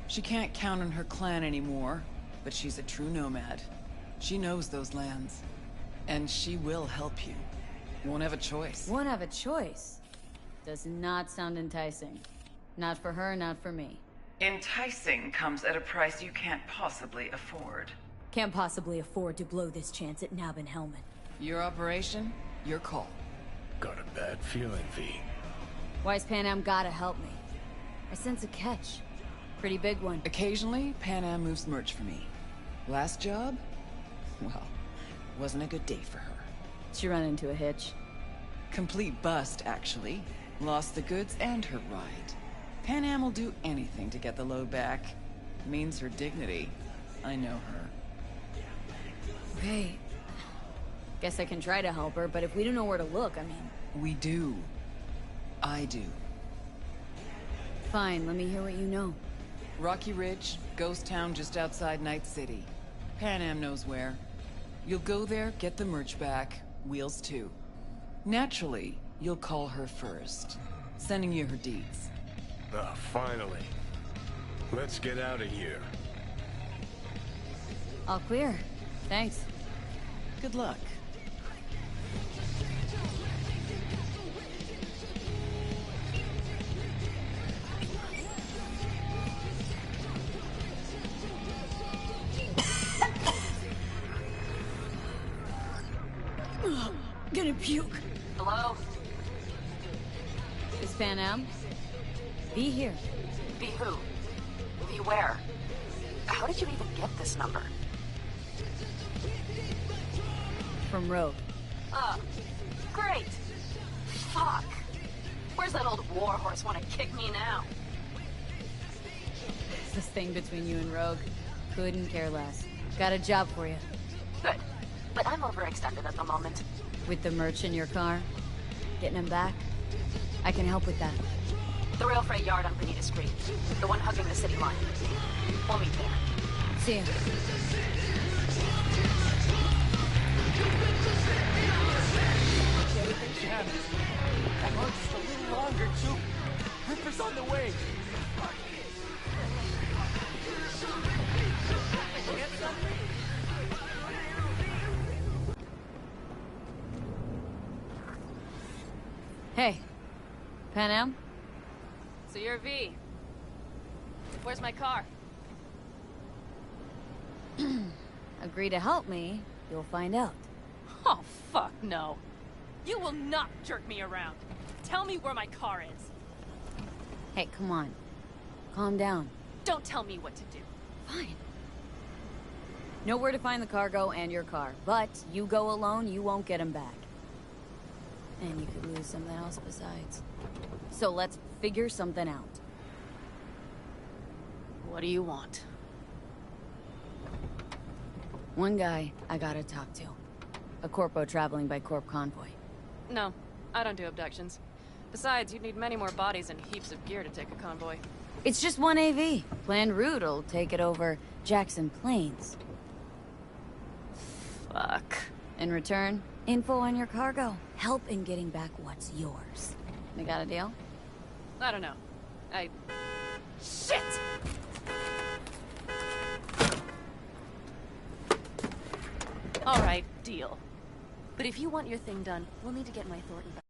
She can't count on her clan anymore, but she's a true nomad. She knows those lands. And she will help you. Won't have a choice. Won't have a choice. Does not sound enticing. Not for her, not for me. Enticing comes at a price you can't possibly afford. Can't possibly afford to blow this chance at Nab and Hellman. Your operation, your call. Got a bad feeling, V. Why's Panam gotta help me? I sense a catch. Pretty big one. Occasionally, Panam moves merch for me. Last job? Well, wasn't a good day for her. She run into a hitch. Complete bust, actually. Lost the goods and her ride. Panam will do anything to get the load back. Means her dignity. I know her. Okay. Guess I can try to help her, but if we don't know where to look, I mean... We do. I do. Fine, let me hear what you know. Rocky Ridge, ghost town just outside Night City. Panam knows where. You'll go there, get the merch back, Wheels too. Naturally, you'll call her first. Sending you her deeds. Ah, finally. Let's get out of here. All clear. Thanks. Good luck. Gonna puke. Hello? Is Panam? Be here. Be who? Be where? How did you even get this number? From Rogue. Great. Fuck. Where's that old warhorse want to kick me now? This thing between you and Rogue. Couldn't care less. Got a job for you. Good. But I'm overextended at the moment. With the merch in your car? Getting him back? I can help with that. The rail freight yard on Bonita Street. The one hugging the city line. We'll meet there. See ya. Hang on just a little longer, too. Ripper's on the way. Hey. Panam? So you're V. Where's my car? Agree to help me, you'll find out. Oh, fuck no. You will not jerk me around. Tell me where my car is. Hey, come on. Calm down. Don't tell me what to do. Fine. Know where to find the cargo and your car, but you go alone, you won't get him back. And you could lose something else besides. So let's figure something out. What do you want? One guy I gotta talk to. A corpo traveling by Corp convoy. No, I don't do abductions. Besides, you'd need many more bodies and heaps of gear to take a convoy. It's just one AV. Planned route'll take it over Jackson Plains. Fuck. In return, info on your cargo. Help in getting back what's yours. We got a deal? I don't know. Shit! Alright, deal. But if you want your thing done, we'll need to get my Thornton back.